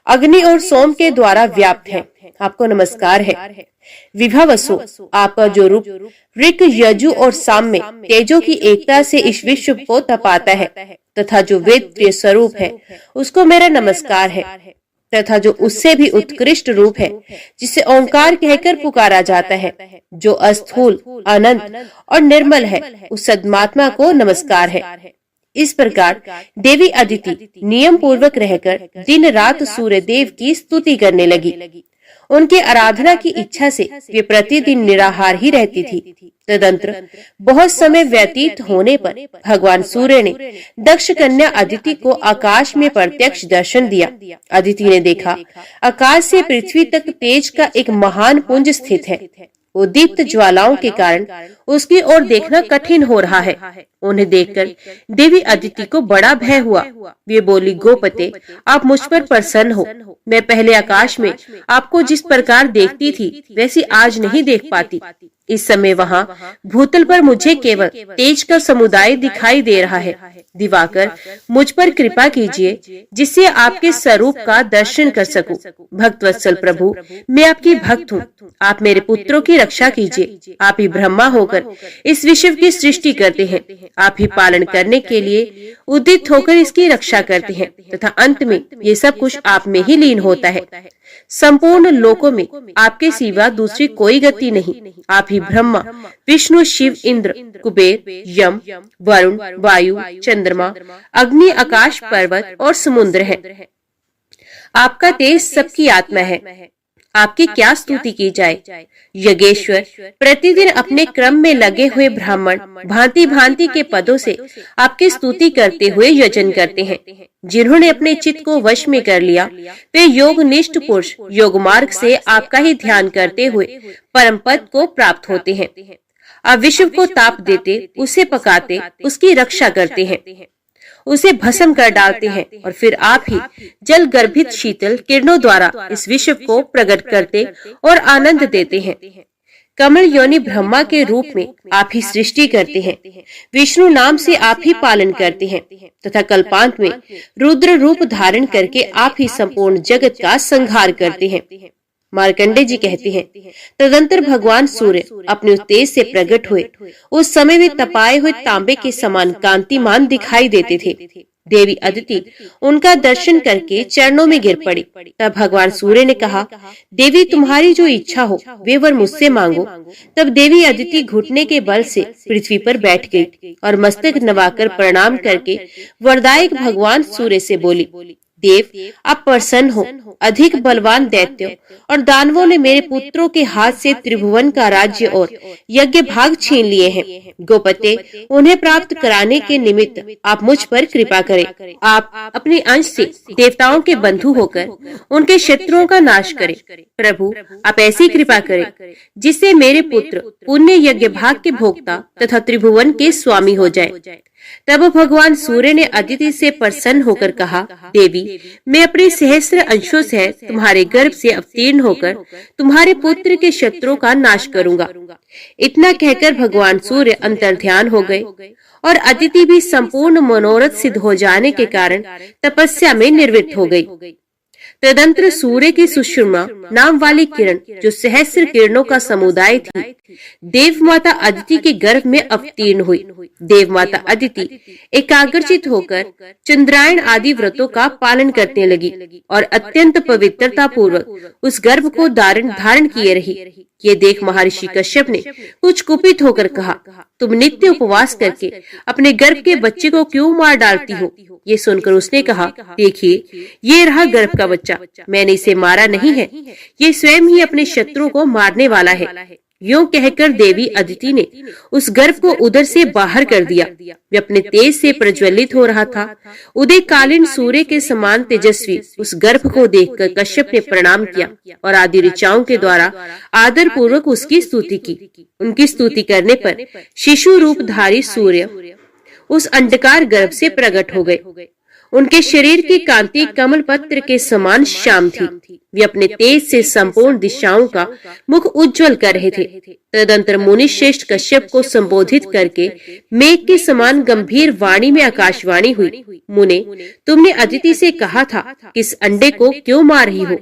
अग्नि और सोम के द्वारा व्याप्त है, आपको नमस्कार है। विभवसो आपका जो रूप ऋक यजु और साम में तेजों की एकता से इस विश्व को तपाता है, तथा जो वेद प्रिय स्वरूप है, उसको मेरा नमस्कार है। तथा जो उससे भी उत्कृष्ट रूप है, जिसे ओंकार कहकर पुकारा जाता है, जो अस्थूल अनंत और निर्मल है, उस सद्मात्मा को नमस्कार है। इस प्रकार देवी अदिति नियम पूर्वक रहकर दिन रात सूर्य देव की स्तुति करने लगी। उनके आराधना की इच्छा से वे प्रतिदिन निराहार ही रहती थी। तदंतर बहुत समय व्यतीत होने पर भगवान सूर्य ने दक्ष कन्या अदिति को आकाश में प्रत्यक्ष दर्शन दिया। अदिति ने देखा, आकाश से पृथ्वी तक तेज का एक महान पुंज स्थित है। उद्दीप्त ज्वालाओं के कारण उसकी ओर देखना कठिन हो रहा है। उन्हें देखकर देवी अदिति को बड़ा भय हुआ। वे बोली, गोपते, आप मुझ पर प्रसन्न हो। मैं पहले आकाश में आपको जिस प्रकार देखती थी, वैसी आज नहीं देख पाती। इस समय वहाँ भूतल पर मुझे केवल तेज का समुदाय दिखाई दे रहा है। दिवाकर, मुझ पर कृपा कीजिए, जिससे आपके स्वरूप का दर्शन कर सकूं। भक्तवत्सल प्रभु, मैं आपकी भक्त हूँ। आप मेरे पुत्रों की रक्षा कीजिए। आप ही ब्रह्मा होकर इस विश्व की सृष्टि करते हैं। आप ही पालन करने के लिए उदित होकर इसकी रक्षा करते हैं, तथा अंत में ये सब कुछ आप में ही लीन होता है। संपूर्ण लोकों में आपके सिवा दूसरी कोई गति नहीं। आप ही ब्रह्मा, विष्णु, शिव, इंद्र, कुबेर, यम, वरुण, वायु, चंद्रमा, अग्नि, आकाश, पर्वत और समुद्र है। आपका तेज सबकी आत्मा है। आपकी क्या स्तुति की जाए। यज्ञेश्वर प्रतिदिन अपने क्रम में लगे हुए ब्राह्मण भांति भांति के पदों से आपकी स्तुति करते हुए यजन करते हैं। जिन्होंने अपने चित्त को वश में कर लिया, वे योगनिष्ठ पुरुष योग मार्ग से आपका ही ध्यान करते हुए परम पद को प्राप्त होते हैं। आप विश्व को ताप देते, उसे पकाते, उसकी रक्षा करते हैं, उसे भस्म कर डालते हैं, और फिर आप ही जल गर्भित शीतल किरणों द्वारा इस विश्व को प्रकट करते और आनंद देते हैं। कमल योनि ब्रह्मा के रूप में आप ही सृष्टि करते हैं। विष्णु नाम से आप ही पालन करते हैं, तथा कल्पांत में रुद्र रूप धारण करके आप ही संपूर्ण जगत का संहार करते हैं। मार्कंडे जी कहते हैं, तदंतर भगवान सूर्य अपने उस तेज से प्रकट हुए। उस समय वे तपाए हुए तांबे के समान कांतिमान दिखाई देते थे। देवी अदिति उनका दर्शन करके चरणों में गिर पड़ी। तब भगवान सूर्य ने कहा, देवी, तुम्हारी जो इच्छा हो वे वर मुझसे मांगो। तब देवी अदिति घुटने के बल से पृथ्वी पर बैठ गई और मस्तक नवाकर प्रणाम करके वरदायक भगवान सूर्य से बोली, देव, आप प्रसन्न हो। अधिक बलवान दैत्यों और दानवों ने मेरे पुत्रों के हाथ से त्रिभुवन का राज्य और यज्ञ भाग छीन लिए हैं। गोपते, उन्हें प्राप्त कराने के निमित्त आप मुझ पर कृपा करें। आप अपने अंश से देवताओं के बंधु होकर उनके शत्रुओं का नाश करें। प्रभु, आप ऐसी कृपा करें जिससे मेरे पुत्र पुण्य यज्ञ भाग के भोक्ता तथा त्रिभुवन के स्वामी हो जाए। तब भगवान सूर्य ने अदिति से प्रसन्न होकर कहा, देवी, मैं अपने सहस्त्र अंशों से तुम्हारे गर्भ से अवतीर्ण होकर तुम्हारे पुत्र के शत्रुओं का नाश करूंगा। इतना कहकर भगवान सूर्य अंतर्ध्यान हो गए और अदिति भी संपूर्ण मनोरथ सिद्ध हो जाने के कारण तपस्या में निवृत्त हो गई। तदंतर सूर्य की सुषमा नाम वाली किरण, जो सहस्र किरणों का समुदाय थी, देव माता अदिति के गर्भ में अवतीर्ण हुई। देव माता अदिति एकाग्रचित होकर चंद्रायण आदि व्रतों का पालन करने लगी और अत्यंत पवित्रता पूर्वक उस गर्भ को धारण किए रही। ये देख महर्षि कश्यप ने कुछ कुपित होकर कहा, तुम नित्य उपवास करके अपने गर्भ के बच्चे को क्यों मार डालती हो? ये सुनकर उसने कहा, देखिए, ये रहा गर्भ का बच्चा, मैंने इसे मारा नहीं है, ये स्वयं ही अपने शत्रु को मारने वाला है। यूं कहकर देवी अदिति ने उस गर्भ को उदर से बाहर कर दिया। वे अपने तेज से प्रज्वलित हो रहा था। उदयकालीन सूर्य के समान तेजस्वी उस गर्भ को देखकर कश्यप ने प्रणाम किया और आदि ऋचाओं के द्वारा आदर पूर्वक उसकी स्तुति की। उनकी स्तुति करने पर शिशु रूपधारी सूर्य उस अंडकार गर्भ से प्रकट हो गए। उनके शरीर की कांति कमल पत्र के समान श्याम थी। वे अपने तेज से संपूर्ण दिशाओं का मुख उज्जवल कर रहे थे। तदंतर मुनि श्रेष्ठ कश्यप को संबोधित करके मेघ के समान गंभीर वाणी में आकाशवाणी हुई, मुने, तुमने अदिति से कहा था कि इस अंडे को क्यों मार रही हो?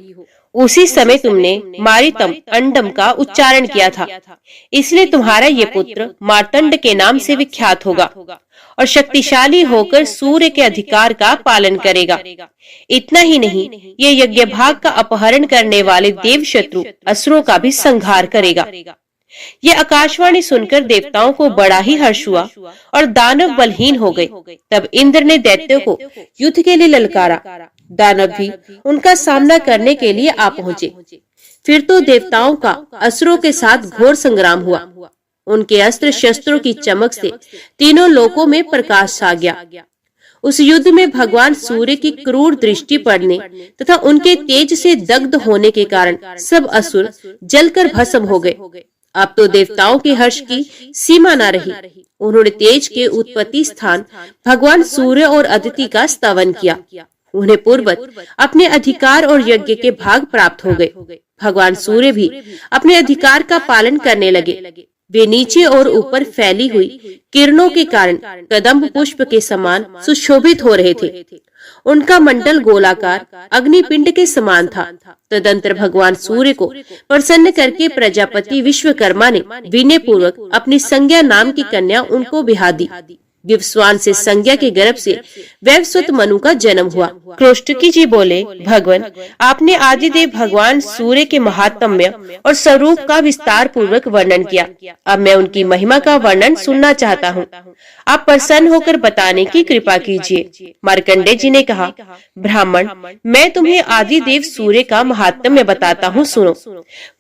उसी समय तुमने मारितम अंडम का उच्चारण किया था, इसलिए तुम्हारा ये पुत्र मार्तंड के नाम से विख्यात होगा और शक्तिशाली होकर सूर्य के अधिकार का पालन करेगा। इतना ही नहीं, ये यज्ञ भाग का अपहरण करने वाले देव शत्रु असुरों का भी संहार करेगा। ये आकाशवाणी सुनकर देवताओं को बड़ा ही हर्ष हुआ और दानव बलहीन हो गए। तब इंद्र ने दैत्यों को युद्ध के लिए ललकारा। दानव भी उनका सामना करने के लिए आ पहुंचे। फिर तो देवताओं का असुरों के साथ घोर संग्राम हुआ। उनके अस्त्र शस्त्रों की चमक से तीनों लोकों में प्रकाश छा गया। उस युद्ध में भगवान सूर्य की क्रूर दृष्टि पड़ने तथा उनके तेज से दग्ध होने के कारण सब असुर जलकर भस्म हो गए। अब तो देवताओं के हर्ष की सीमा न रही। उन्होंने तेज के उत्पत्ति स्थान भगवान सूर्य और अदिति का स्तवन किया। उन्हें पूर्ववत अपने अधिकार और यज्ञ के भाग प्राप्त हो गए। भगवान सूर्य भी अपने अधिकार का पालन करने लगे। वे नीचे और ऊपर फैली हुई किरणों के कारण कदम्ब पुष्प के समान सुशोभित हो रहे थे। उनका मंडल गोलाकार अग्निपिंड के समान था। तदंतर भगवान सूर्य को प्रसन्न करके प्रजापति विश्वकर्मा ने विनय पूर्वक अपनी संज्ञा नाम की कन्या उनको बिहा दी। विवस्वान से संज्ञा के गर्भ से वैवस्वत मनु का जन्म हुआ। क्रोष्टकी जी बोले, भगवान, आपने आदिदेव भगवान सूर्य के महात्म्य और स्वरूप का विस्तार पूर्वक वर्णन किया। अब मैं उनकी महिमा का वर्णन सुनना चाहता हूँ। आप प्रसन्न होकर बताने की कृपा कीजिए। मार्कंडेय जी ने कहा, ब्राह्मण, मैं तुम्हें आदिदेव सूर्य का महात्म्य बताता हूँ, सुनो।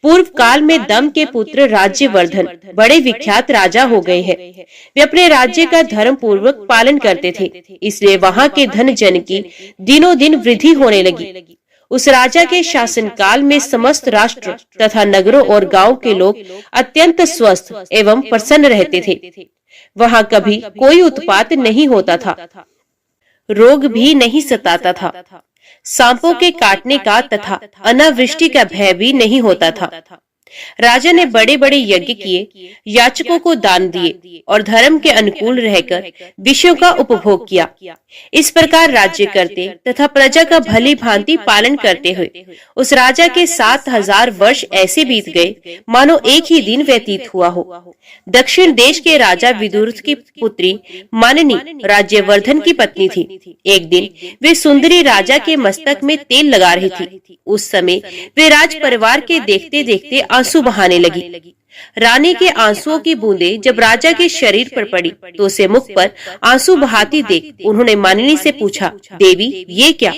पूर्व काल में दम के पुत्र राज्यवर्धन बड़े विख्यात राजा हो गए हैं। वे अपने राज्य का धर्म पूर्वक पालन करते थे, इसलिए वहाँ के धन जन की दिनों दिन वृद्धि होने लगी। उस राजा के शासन काल में समस्त राष्ट्र तथा नगरों और गांव के लोग अत्यंत स्वस्थ एवं प्रसन्न रहते थे। वहाँ कभी कोई उत्पात नहीं होता था, रोग भी नहीं सताता था, सांपों के काटने का तथा अनावृष्टि का भय भी नहीं होता था। राजा ने बड़े बड़े यज्ञ किए, याचकों को दान दिए और धर्म के अनुकूल रहकर विषयों का उपभोग किया। इस प्रकार राज्य करते तथा प्रजा का भली भांति पालन करते हुए उस राजा के 7000 वर्ष ऐसे बीत गए मानो एक ही दिन व्यतीत हुआ हो। दक्षिण देश के राजा विदुर की पुत्री माननी राज्यवर्धन की पत्नी थी। एक दिन वे सुंदरी राजा के मस्तक में तेल लगा रही थी। उस समय वे राज परिवार के देखते देखते आंसू बहाने लगी। रानी के आंसुओं की बूंदें जब राजा के शरीर पर पड़ी तो उसे मुख पर आंसू बहाती देख उन्होंने मानिनी से पूछा, देवी, ये क्या?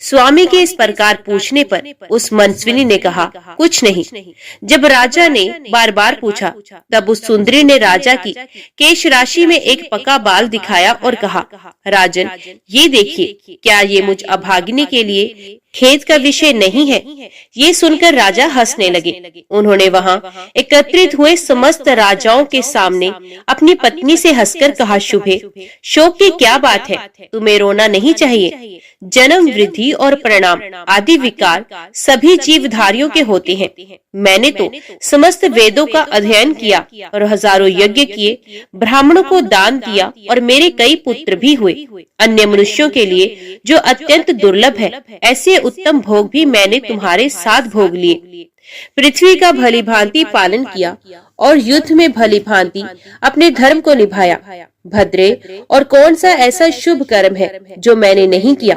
स्वामी के इस प्रकार पूछने पर उस मनस्विनी ने कहा, कुछ नहीं। जब राजा ने बार बार पूछा तब उस सुंदरी ने राजा की केश राशि में एक पका बाल दिखाया और कहा, राजन, ये देखिए, क्या ये मुझ अभागिनी के लिए खेद का विषय नहीं है? ये सुनकर राजा हंसने लगे। उन्होंने वहाँ एकत्रित एकत्रित हुए समस्त राजाओं के सामने अपनी पत्नी से हंसकर कहा, शुभे, शोक की क्या बात है, तुम्हें रोना नहीं चाहिए। जन्म, वृद्धि और परिणाम आदि विकार सभी जीवधारियों के होते हैं। मैंने तो समस्त वेदों का अध्ययन किया और हजारों यज्ञ किए, ब्राह्मणों को दान दिया और मेरे कई पुत्र भी हुए। अन्य मनुष्यों के लिए जो अत्यंत दुर्लभ है, ऐसे उत्तम भोग भी मैंने तुम्हारे साथ भोग लिए। पृथ्वी का भली भांति पालन किया और युद्ध में भली भांति अपने धर्म को निभाया। भद्रे, और कौन सा ऐसा शुभ कर्म है जो मैंने नहीं किया?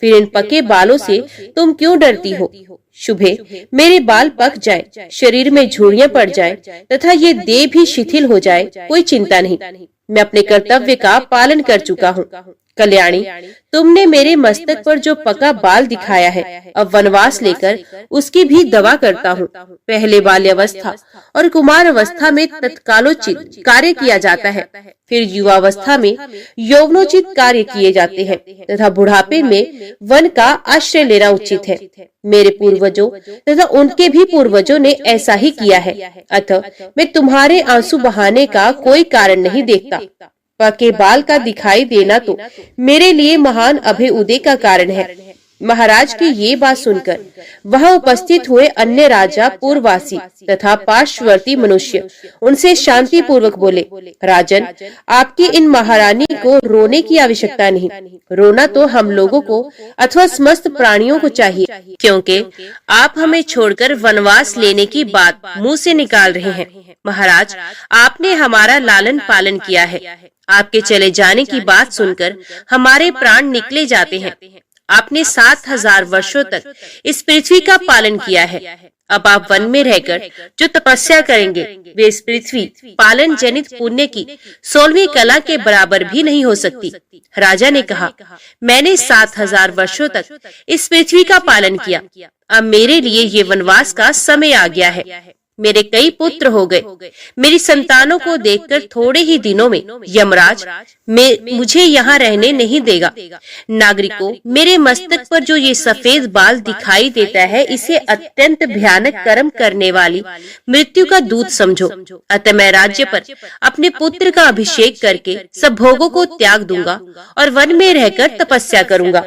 फिर इन पके बालों से तुम क्यों डरती हो? शुभे, मेरे बाल पक जाए, शरीर में झुर्रियां पड़ जाए तथा ये देह भी शिथिल हो जाए, कोई चिंता नहीं। मैं अपने कर्तव्य का पालन कर चुका हूँ। कल्याणी, तुमने मेरे मस्तक पर जो पका बाल दिखाया है, अब वनवास लेकर उसकी भी दवा करता हूँ। पहले बाल्यावस्था और कुमार अवस्था में तत्कालोचित कार्य किया जाता है, फिर युवावस्था में यौवनोचित कार्य किए जाते हैं तथा बुढ़ापे में वन का आश्रय लेना उचित है। मेरे पूर्वजों तथा उनके भी पूर्वजों ने ऐसा ही किया है, अतः मैं तुम्हारे आंसू बहाने का कोई कारण नहीं देखता। पके बाल का दिखाई देना तो मेरे लिए महान अभय उदय का कारण है। महाराज की ये बात सुनकर वहां उपस्थित हुए अन्य राजा, पूर्ववासी तथा पार्श्ववर्ती मनुष्य उनसे शांति पूर्वक बोले, राजन, आपकी इन महारानी को रोने की आवश्यकता नहीं। रोना तो हम लोगों को अथवा समस्त प्राणियों को चाहिए, क्योंकि आप हमें छोड़कर वनवास लेने की बात मुंह से निकाल रहे हैं। महाराज, आपने हमारा लालन पालन किया है। आपके चले जाने की बात सुनकर हमारे प्राण निकले जाते हैं। आपने 7000 वर्षों तक इस पृथ्वी का पालन किया है। अब आप वन में रहकर जो तपस्या करेंगे, वे इस पृथ्वी पालन जनित पुण्य की 16वीं कला के बराबर भी नहीं हो सकती। राजा ने कहा, मैंने 7000 वर्षों तक इस पृथ्वी का पालन किया। अब मेरे लिए ये वनवास का समय आ गया है। मेरे कई पुत्र हो गए। मेरी संतानों को देखकर थोड़े ही दिनों में यमराज मुझे यहाँ रहने नहीं देगा। नागरिकों, मेरे मस्तक पर जो ये सफेद बाल दिखाई देता है, इसे अत्यंत भयानक कर्म करने वाली मृत्यु का दूत समझो। अतः मैं राज्य पर अपने पुत्र का अभिषेक करके सब भोगों को त्याग दूंगा और वन में रहकर तपस्या करूंगा।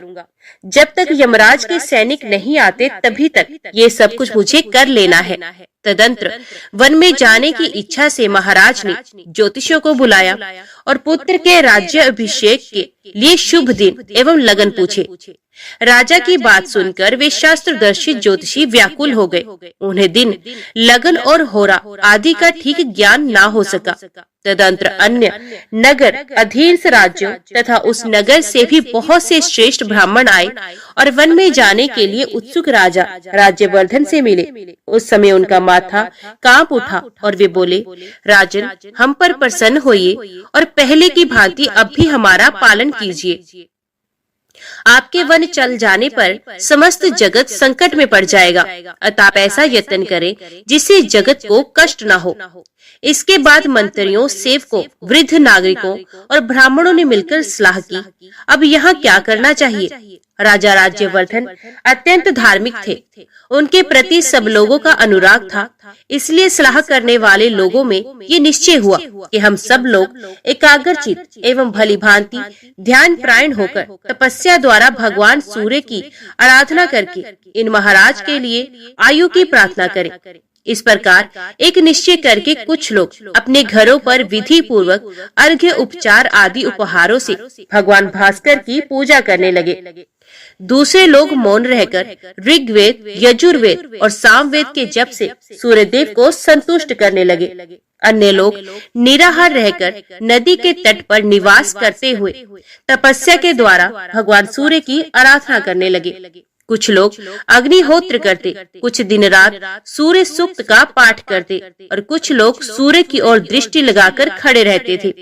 जब तक यमराज के सैनिक नहीं आते, तभी तक ये सब कुछ मुझे कर लेना है। तदंतर वन में जाने की इच्छा से महाराज ने ज्योतिषियों को बुलाया और पुत्र के राज्य अभिषेक के लिए शुभ दिन एवं लगन पूछे। राजा की बात सुनकर वे शास्त्रदर्शी ज्योतिषी व्याकुल हो गए। उन्हें दिन, लगन और होरा आदि का ठीक ज्ञान ना हो सका। तदंतर अन्य नगर, अधीन राज्यों तथा उस नगर से भी बहुत से श्रेष्ठ ब्राह्मण आए और वन में जाने के लिए उत्सुक राजा राज्यवर्धन से मिले। उस समय उनका माथा कांप उठा और वे बोले, राजन, हम पर प्रसन्न होइए और पहले की भांति अब भी हमारा पालन कीजिए। आपके वन चल जाने पर समस्त जगत संकट में पड़ जाएगा, अतः आप ऐसा यत्न करें जिससे जगत को कष्ट न हो। इसके बाद मंत्रियों, सेवकों, वृद्ध नागरिकों और ब्राह्मणों ने मिलकर सलाह की, अब यहाँ क्या करना चाहिए। राजा राज्यवर्धन अत्यंत धार्मिक थे। उनके प्रति सब लोगों का अनुराग था। इसलिए सलाह करने वाले लोगों में ये निश्चय हुआ कि हम सब लोग एकाग्रचित एवं भली भांति ध्यान प्रायण होकर तपस्या द्वारा भगवान सूर्य की आराधना करके इन महाराज के लिए आयु की प्रार्थना करें। इस प्रकार एक निश्चय करके कुछ लोग अपने घरों पर विधि पूर्वक अर्घ्य, उपचार आदि उपहारों से भगवान भास्कर की पूजा करने लगे। दूसरे लोग मौन रहकर ऋग्वेद, यजुर्वेद और सामवेद के जप से सूर्यदेव को संतुष्ट करने लगे। अन्य लोग निराहार रहकर नदी के तट पर निवास करते हुए तपस्या के द्वारा भगवान सूर्य की आराधना करने लगे। कुछ लोग अग्निहोत्र करते, कुछ दिन रात सूर्य सूक्त का पाठ करते और कुछ लोग सूर्य की ओर दृष्टि लगाकर खड़े रहते थे।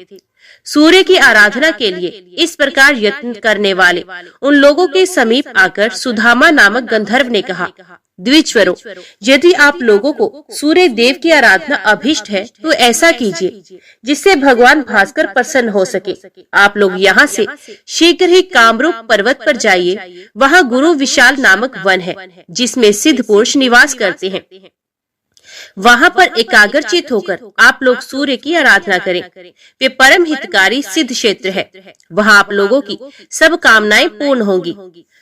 सूर्य की आराधना के लिए इस प्रकार यत्न करने वाले उन लोगों के समीप आकर सुदामा नामक गंधर्व ने कहा, द्विजवरों, यदि आप लोगों को सूर्य देव की आराधना अभिष्ट है तो ऐसा कीजिए जिससे भगवान भास्कर प्रसन्न हो सके। आप लोग यहाँ से शीघ्र ही कामरूप पर्वत पर जाइए। वहाँ गुरु विशाल नामक वन है जिसमें सिद्ध पुरुष निवास करते हैं। वहाँ पर एकाग्रचित होकर आप लोग सूर्य की आराधना करें। वे परम हितकारी सिद्ध क्षेत्र है। वहाँ आप लोगों की सब कामनाएं पूर्ण होंगी।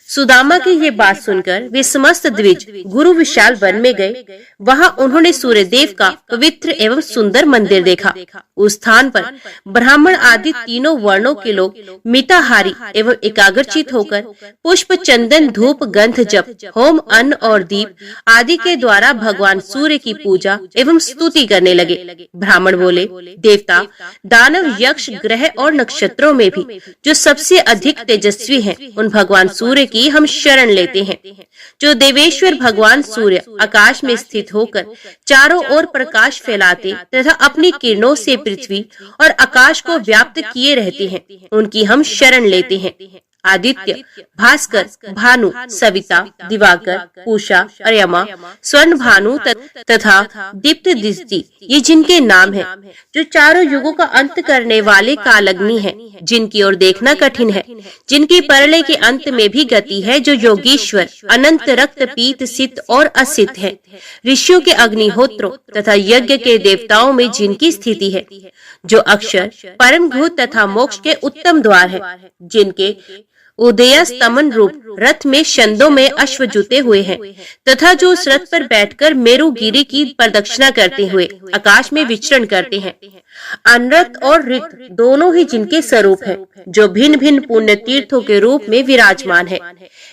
सुदामा की ये बात सुनकर वे समस्त द्विज गुरु विशाल वन में गए। वहाँ उन्होंने सूर्य देव का पवित्र एवं सुंदर मंदिर देखा। उस स्थान पर ब्राह्मण आदि तीनों वर्णों के लोग मिताहारी एवं एकाग्रचित होकर पुष्प, चंदन, धूप, गंध, जप, होम, अन्न और दीप आदि के द्वारा भगवान सूर्य की पूजा एवं स्तुति करने लगे। ब्राह्मण बोले, देवता, दानव, यक्ष, ग्रह और नक्षत्रों में भी जो सबसे अधिक तेजस्वी हैं, उन भगवान सूर्य की हम शरण लेते हैं। जो देवेश्वर भगवान सूर्य आकाश में स्थित होकर चारों ओर प्रकाश फैलाते तथा अपनी किरणों से पृथ्वी और आकाश को व्याप्त किए रहते हैं, उनकी हम शरण लेते हैं। आदित्य, भास्कर, भानु, सविता, दिवाकर, पूषा, अर्यमा, स्वर्ण भानु तथा दीप्त दिष्टि, ये जिनके नाम हैं, जो चारों युगों का अंत करने वाले कालग्नि हैं, जिनकी ओर देखना कठिन है, जिनकी परलय के अंत में भी गति है, जो योगीश्वर, अनंत, रक्त, पीत, सित और असित है, ऋषियों के अग्निहोत्रों तथा यज्ञ के देवताओं में जिनकी स्थिति है, जो अक्षर, परम भूत तथा मोक्ष के उत्तम द्वार है, जिनके उदय स्तमन रूप रथ में छंदों में अश्व जुते हुए हैं, तथा जो उस रथ पर बैठकर मेरुगिरी की प्रदक्षिणा करते हुए आकाश में विचरण करते हैं। अनरत और ऋत दोनों ही जिनके स्वरूप हैं, जो भिन्न भिन्न पुण्य तीर्थों के रूप में विराजमान है,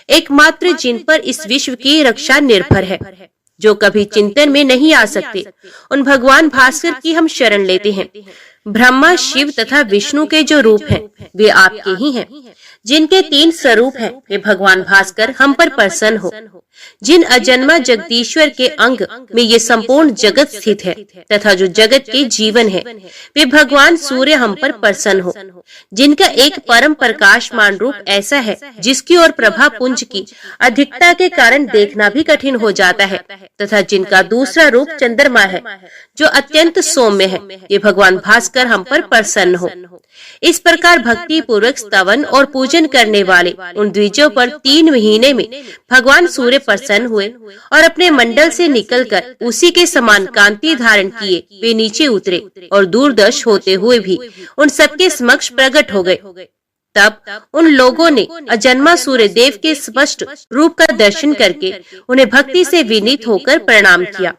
एकमात्र जिन पर इस विश्व की रक्षा निर्भर है, जो कभी चिंतन में नहीं आ सकते, उन भगवान भास्कर की हम शरण लेते हैं। ब्रह्मा, शिव तथा विष्णु के जो रूप हैं, वे आपके ही हैं। जिनके 3 स्वरूप हैं, वे भगवान भास्कर हम पर प्रसन्न हो। जिन अजन्मा जगदीश्वर के अंग में ये संपूर्ण जगत स्थित है तथा जो जगत के जीवन है, वे भगवान सूर्य हम पर प्रसन्न हो। जिनका एक परम प्रकाशमान रूप ऐसा है, जिसकी ओर प्रभा पुंज की अधिकता के कारण देखना भी कठिन हो जाता है, तथा जिनका दूसरा रूप चंद्रमा है, जो अत्यंत सौम्य है, ये भगवान भास्कर हम पर प्रसन्न हो। इस प्रकार भक्ति पूर्वक स्तवन और पूजन करने वाले उन द्विजों पर 3 महीने में भगवान सूर्य प्रसन्न हुए और अपने मंडल से निकलकर उसी के समान कांति धारण किए वे नीचे उतरे और दूरदर्श होते हुए भी उन सबके समक्ष प्रकट हो गए। तब उन लोगों ने अजन्मा सूर्य देव के स्पष्ट रूप का दर्शन करके उन्हें भक्ति से विनीत होकर प्रणाम किया।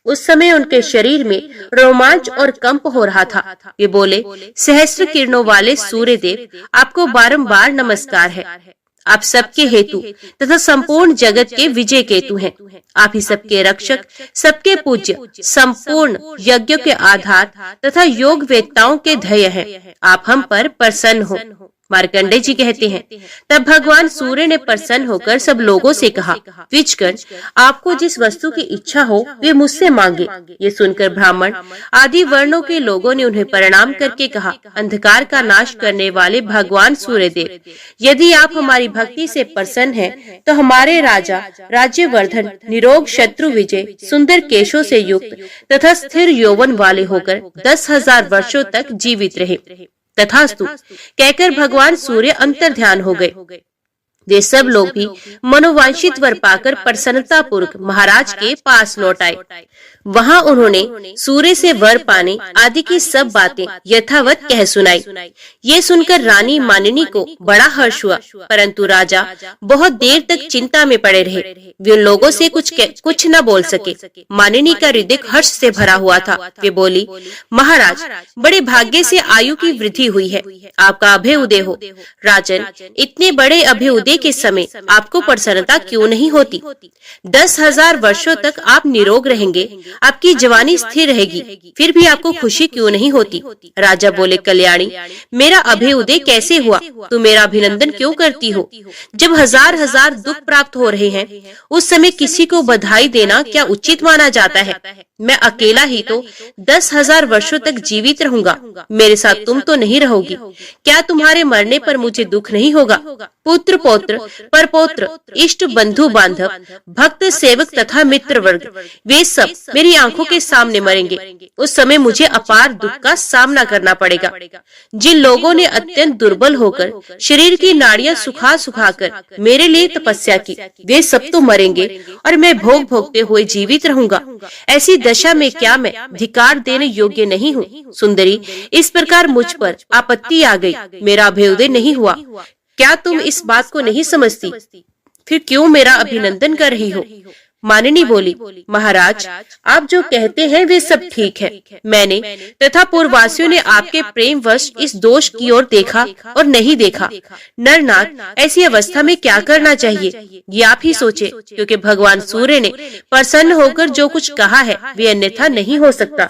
उस समय उनके शरीर में रोमांच और कंप हो रहा था। वे बोले, सहस्त्र किरणों वाले सूर्य देव, आपको बारंबार नमस्कार है। आप सबके हेतु तथा संपूर्ण जगत के विजय केतु हैं। आप ही सबके रक्षक, सबके पूज्य, संपूर्ण यज्ञ के आधार तथा योग वेत्ताओं के ध्येय हैं। आप हम पर प्रसन्न हो। मार्कंडेय जी कहते हैं, तब भगवान सूर्य ने प्रसन्न होकर सब लोगों से कहा, विचकर आपको जिस वस्तु की इच्छा हो वे मुझसे मांगे। ये सुनकर ब्राह्मण आदि वर्णों के लोगों ने उन्हें प्रणाम करके कहा, अंधकार का नाश करने वाले भगवान सूर्य देव, यदि आप हमारी भक्ति से प्रसन्न हैं, तो हमारे राजा राज्यवर्धन निरोग, शत्रु विजय, सुंदर केशों से युक्त तथा स्थिर यौवन वाले होकर 10,000 वर्षों तक जीवित रहे। तथास्तु कहकर भगवान सूर्य अंतर ध्यान हो गए। वे सब लोग भी मनोवांछित वर पाकर प्रसन्नता पूर्वक महाराज के पास लौट आए। वहाँ उन्होंने सूर्य से वर पाने आदि की सब बातें यथावत कह सुनाई। ये सुनकर रानी मानिनी को बड़ा हर्ष हुआ, परंतु राजा बहुत देर तक चिंता में पड़े रहे। वे उन लोगों से कुछ न बोल सके। मानिनी का हृदय हर्ष से भरा हुआ था। वे बोली, महाराज, बड़े भाग्य से आयु की वृद्धि हुई है। आपका अभय उदय हो। राजन, इतने बड़े अभय उदय के समय आपको प्रसन्नता क्यों नहीं होती? 10,000 वर्षों तक आप निरोग रहेंगे, आपकी जवानी स्थिर रहेगी, फिर भी आपको खुशी क्यों नहीं होती? राजा बोले, कल्याणी, मेरा अभय उदय कैसे हुआ? तुम मेरा अभिनंदन क्यों करती हो? जब हजार दुख प्राप्त हो रहे हैं, उस समय किसी को बधाई देना क्या उचित माना जाता है? मैं अकेला ही तो 10,000 वर्षों तक जीवित रहूंगा, मेरे साथ तुम तो नहीं रहोगी। क्या तुम्हारे मरने पर मुझे दुख नहीं होगा? पुत्र, पौत्र, परपौत्र, इष्ट, बंधु बांधव, भक्त, सेवक तथा मित्र वर्ग, वे सब मेरी मेरी आंखों के सामने मरेंगे, उस समय मुझे अपार दुख का सामना करना पड़ेगा। जिन लोगों ने अत्यंत दुर्बल होकर शरीर की नाड़ियां सुखा सुखाकर मेरे लिए तपस्या की, वे सब तो मरेंगे और मैं भोग भोगते हुए जीवित रहूंगा। ऐसी दशा में क्या मैं धिक्कार देने योग्य नहीं हूँ? सुंदरी, इस प्रकार मुझ पर आपत्ति आ गई, मेरा अभ्युदय नहीं हुआ। क्या तुम इस बात को नहीं समझती? फिर क्यों मेरा अभिनंदन कर रही हो? मानिनी बोली, महाराज, आप जो कहते हैं वे सब ठीक है। मैंने तथा पूर्ववासियों ने आपके प्रेमवश इस दोष की ओर देखा और नहीं देखा। नरनाथ, ऐसी अवस्था में क्या करना चाहिए ये आप ही सोचे, क्योंकि भगवान सूर्य ने प्रसन्न होकर जो कुछ कहा है वे अन्यथा नहीं हो सकता।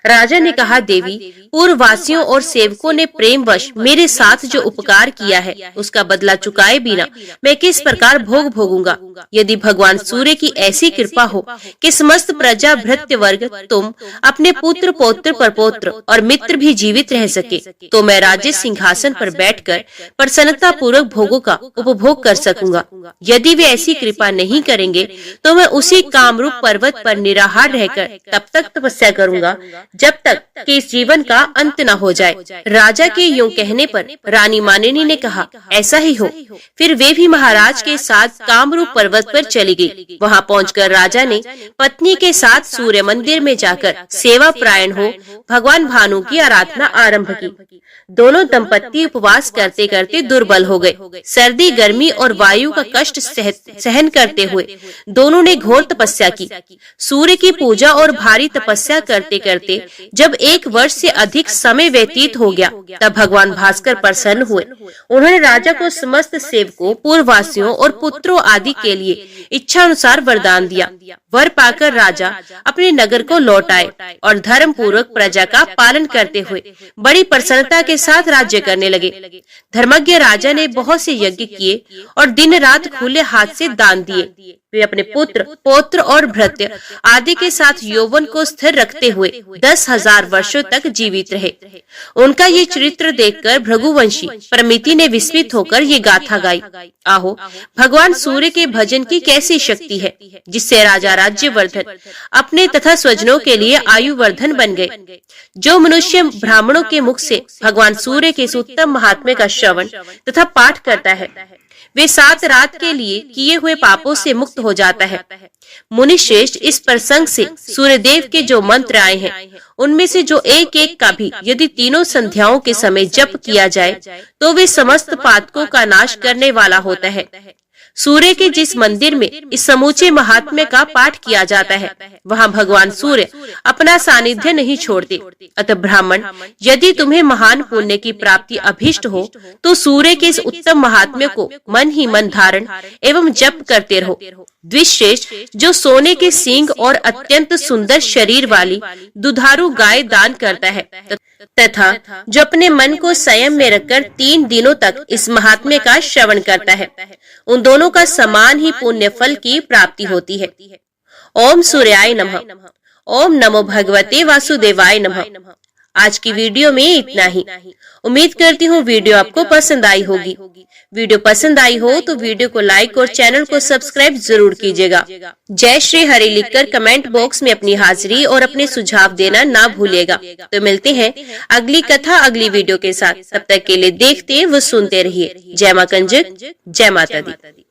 राजा ने कहा, देवी, पूर्ववासियों और सेवकों ने प्रेमवश मेरे साथ जो उपकार किया है उसका बदला चुकाए बिना मैं किस प्रकार भोग भोगूंगा? यदि भगवान सूर्य की ऐसी कृपा हो कि समस्त प्रजा भृत्य वर्ग, तुम, अपने पुत्र पौत्र परपौत्र और मित्र भी जीवित रह सके, तो मैं राज्य सिंहासन पर बैठकर प्रसन्नता पूर्वक भोगों का उपभोग कर सकूंगा। यदि वे ऐसी कृपा नहीं करेंगे तो मैं उसी कामरूप पर्वत पर निराहार रहकर तब तक तपस्या करूंगा जब तक कि इस जीवन का अंत न हो जाए। राजा के यूं कहने पर रानी मानिनी ने कहा, ऐसा ही हो। फिर वे भी महाराज के साथ कामरूप पर्वत पर चली गई। वहां पहुंचकर राजा ने पत्नी के साथ सूर्य मंदिर में जाकर सेवा प्रायण हो भगवान भानु की आराधना आरंभ की। दोनों दंपत्ति उपवास करते करते दुर्बल हो गए। सर्दी, गर्मी और वायु का कष्ट सहन करते हुए दोनों ने घोर तपस्या की। सूर्य की पूजा और भारी तपस्या करते करते जब 1 वर्ष से अधिक समय व्यतीत हो गया, तब भगवान भास्कर प्रसन्न हुए। उन्होंने राजा को समस्त सेवकों, पूर्ववासियों और पुत्रों आदि के लिए इच्छा अनुसार वरदान दिया। वर पाकर राजा अपने नगर को लौट आए और धर्म पूर्वक प्रजा का पालन करते हुए बड़ी प्रसन्नता के साथ राज्य करने लगे। धर्मज्ञ राजा ने बहुत से यज्ञ किए और दिन रात खुले हाथ से दान दिए। वे अपने पुत्र, पौत्र और भृत्य आदि के साथ यौवन को स्थिर रखते हुए 10,000 वर्षों तक जीवित रहे। उनका ये चरित्र देखकर भृगुवंशी प्रमिति ने विस्मित होकर ये गाथा गाई, आहो, भगवान सूर्य के भजन की कैसी शक्ति है, जिससे राजा राज्यवर्धन अपने तथा स्वजनों के लिए आयुवर्धन बन गए। जो मनुष्य ब्राह्मणों के मुख से भगवान सूर्य के इस उत्तम महात्म्य का श्रवण तथा पाठ करता है, वे 7 रात के लिए किए हुए पापों से मुक्त हो जाता है। मुनि श्रेष्ठ, इस प्रसंग से सूर्यदेव के जो मंत्र आए हैं उनमें से जो एक एक का भी यदि तीनों संध्याओं के समय जप किया जाए तो वे समस्त पातकों का नाश करने वाला होता है। सूर्य के जिस मंदिर में इस समूचे महात्म्य का पाठ किया जाता है वहाँ भगवान सूर्य अपना सानिध्य नहीं छोड़ते। अतः ब्राह्मण, यदि तुम्हें महान पुण्य की प्राप्ति अभीष्ट हो तो सूर्य के इस उत्तम महात्म्य को मन ही मन धारण एवं जप करते रहो। द्विश्रेष्ठ, जो सोने के सींग और अत्यंत सुंदर शरीर वाली दुधारू गाय दान करता है तथा जो अपने मन को संयम में रखकर 3 दिनों तक इस महात्म्य का श्रवण करता है, उन दोनों का समान ही पुण्य फल की प्राप्ति होती है। ओम सूर्याय नमः। ओम नमो भगवते वासुदेवाय नमः। आज की वीडियो में इतना ही। उम्मीद करती हूँ वीडियो आपको पसंद आई होगी। वीडियो पसंद आई हो तो वीडियो को लाइक और चैनल को सब्सक्राइब जरूर कीजिएगा। जय श्री हरि लिखकर कमेंट बॉक्स में अपनी हाजिरी और अपने सुझाव देना ना भूलिएगा। तो मिलते हैं अगली कथा अगली वीडियो के साथ। तब तक के लिए देखते व सुनते रहिए। जय मां कंजक, जय माता दी।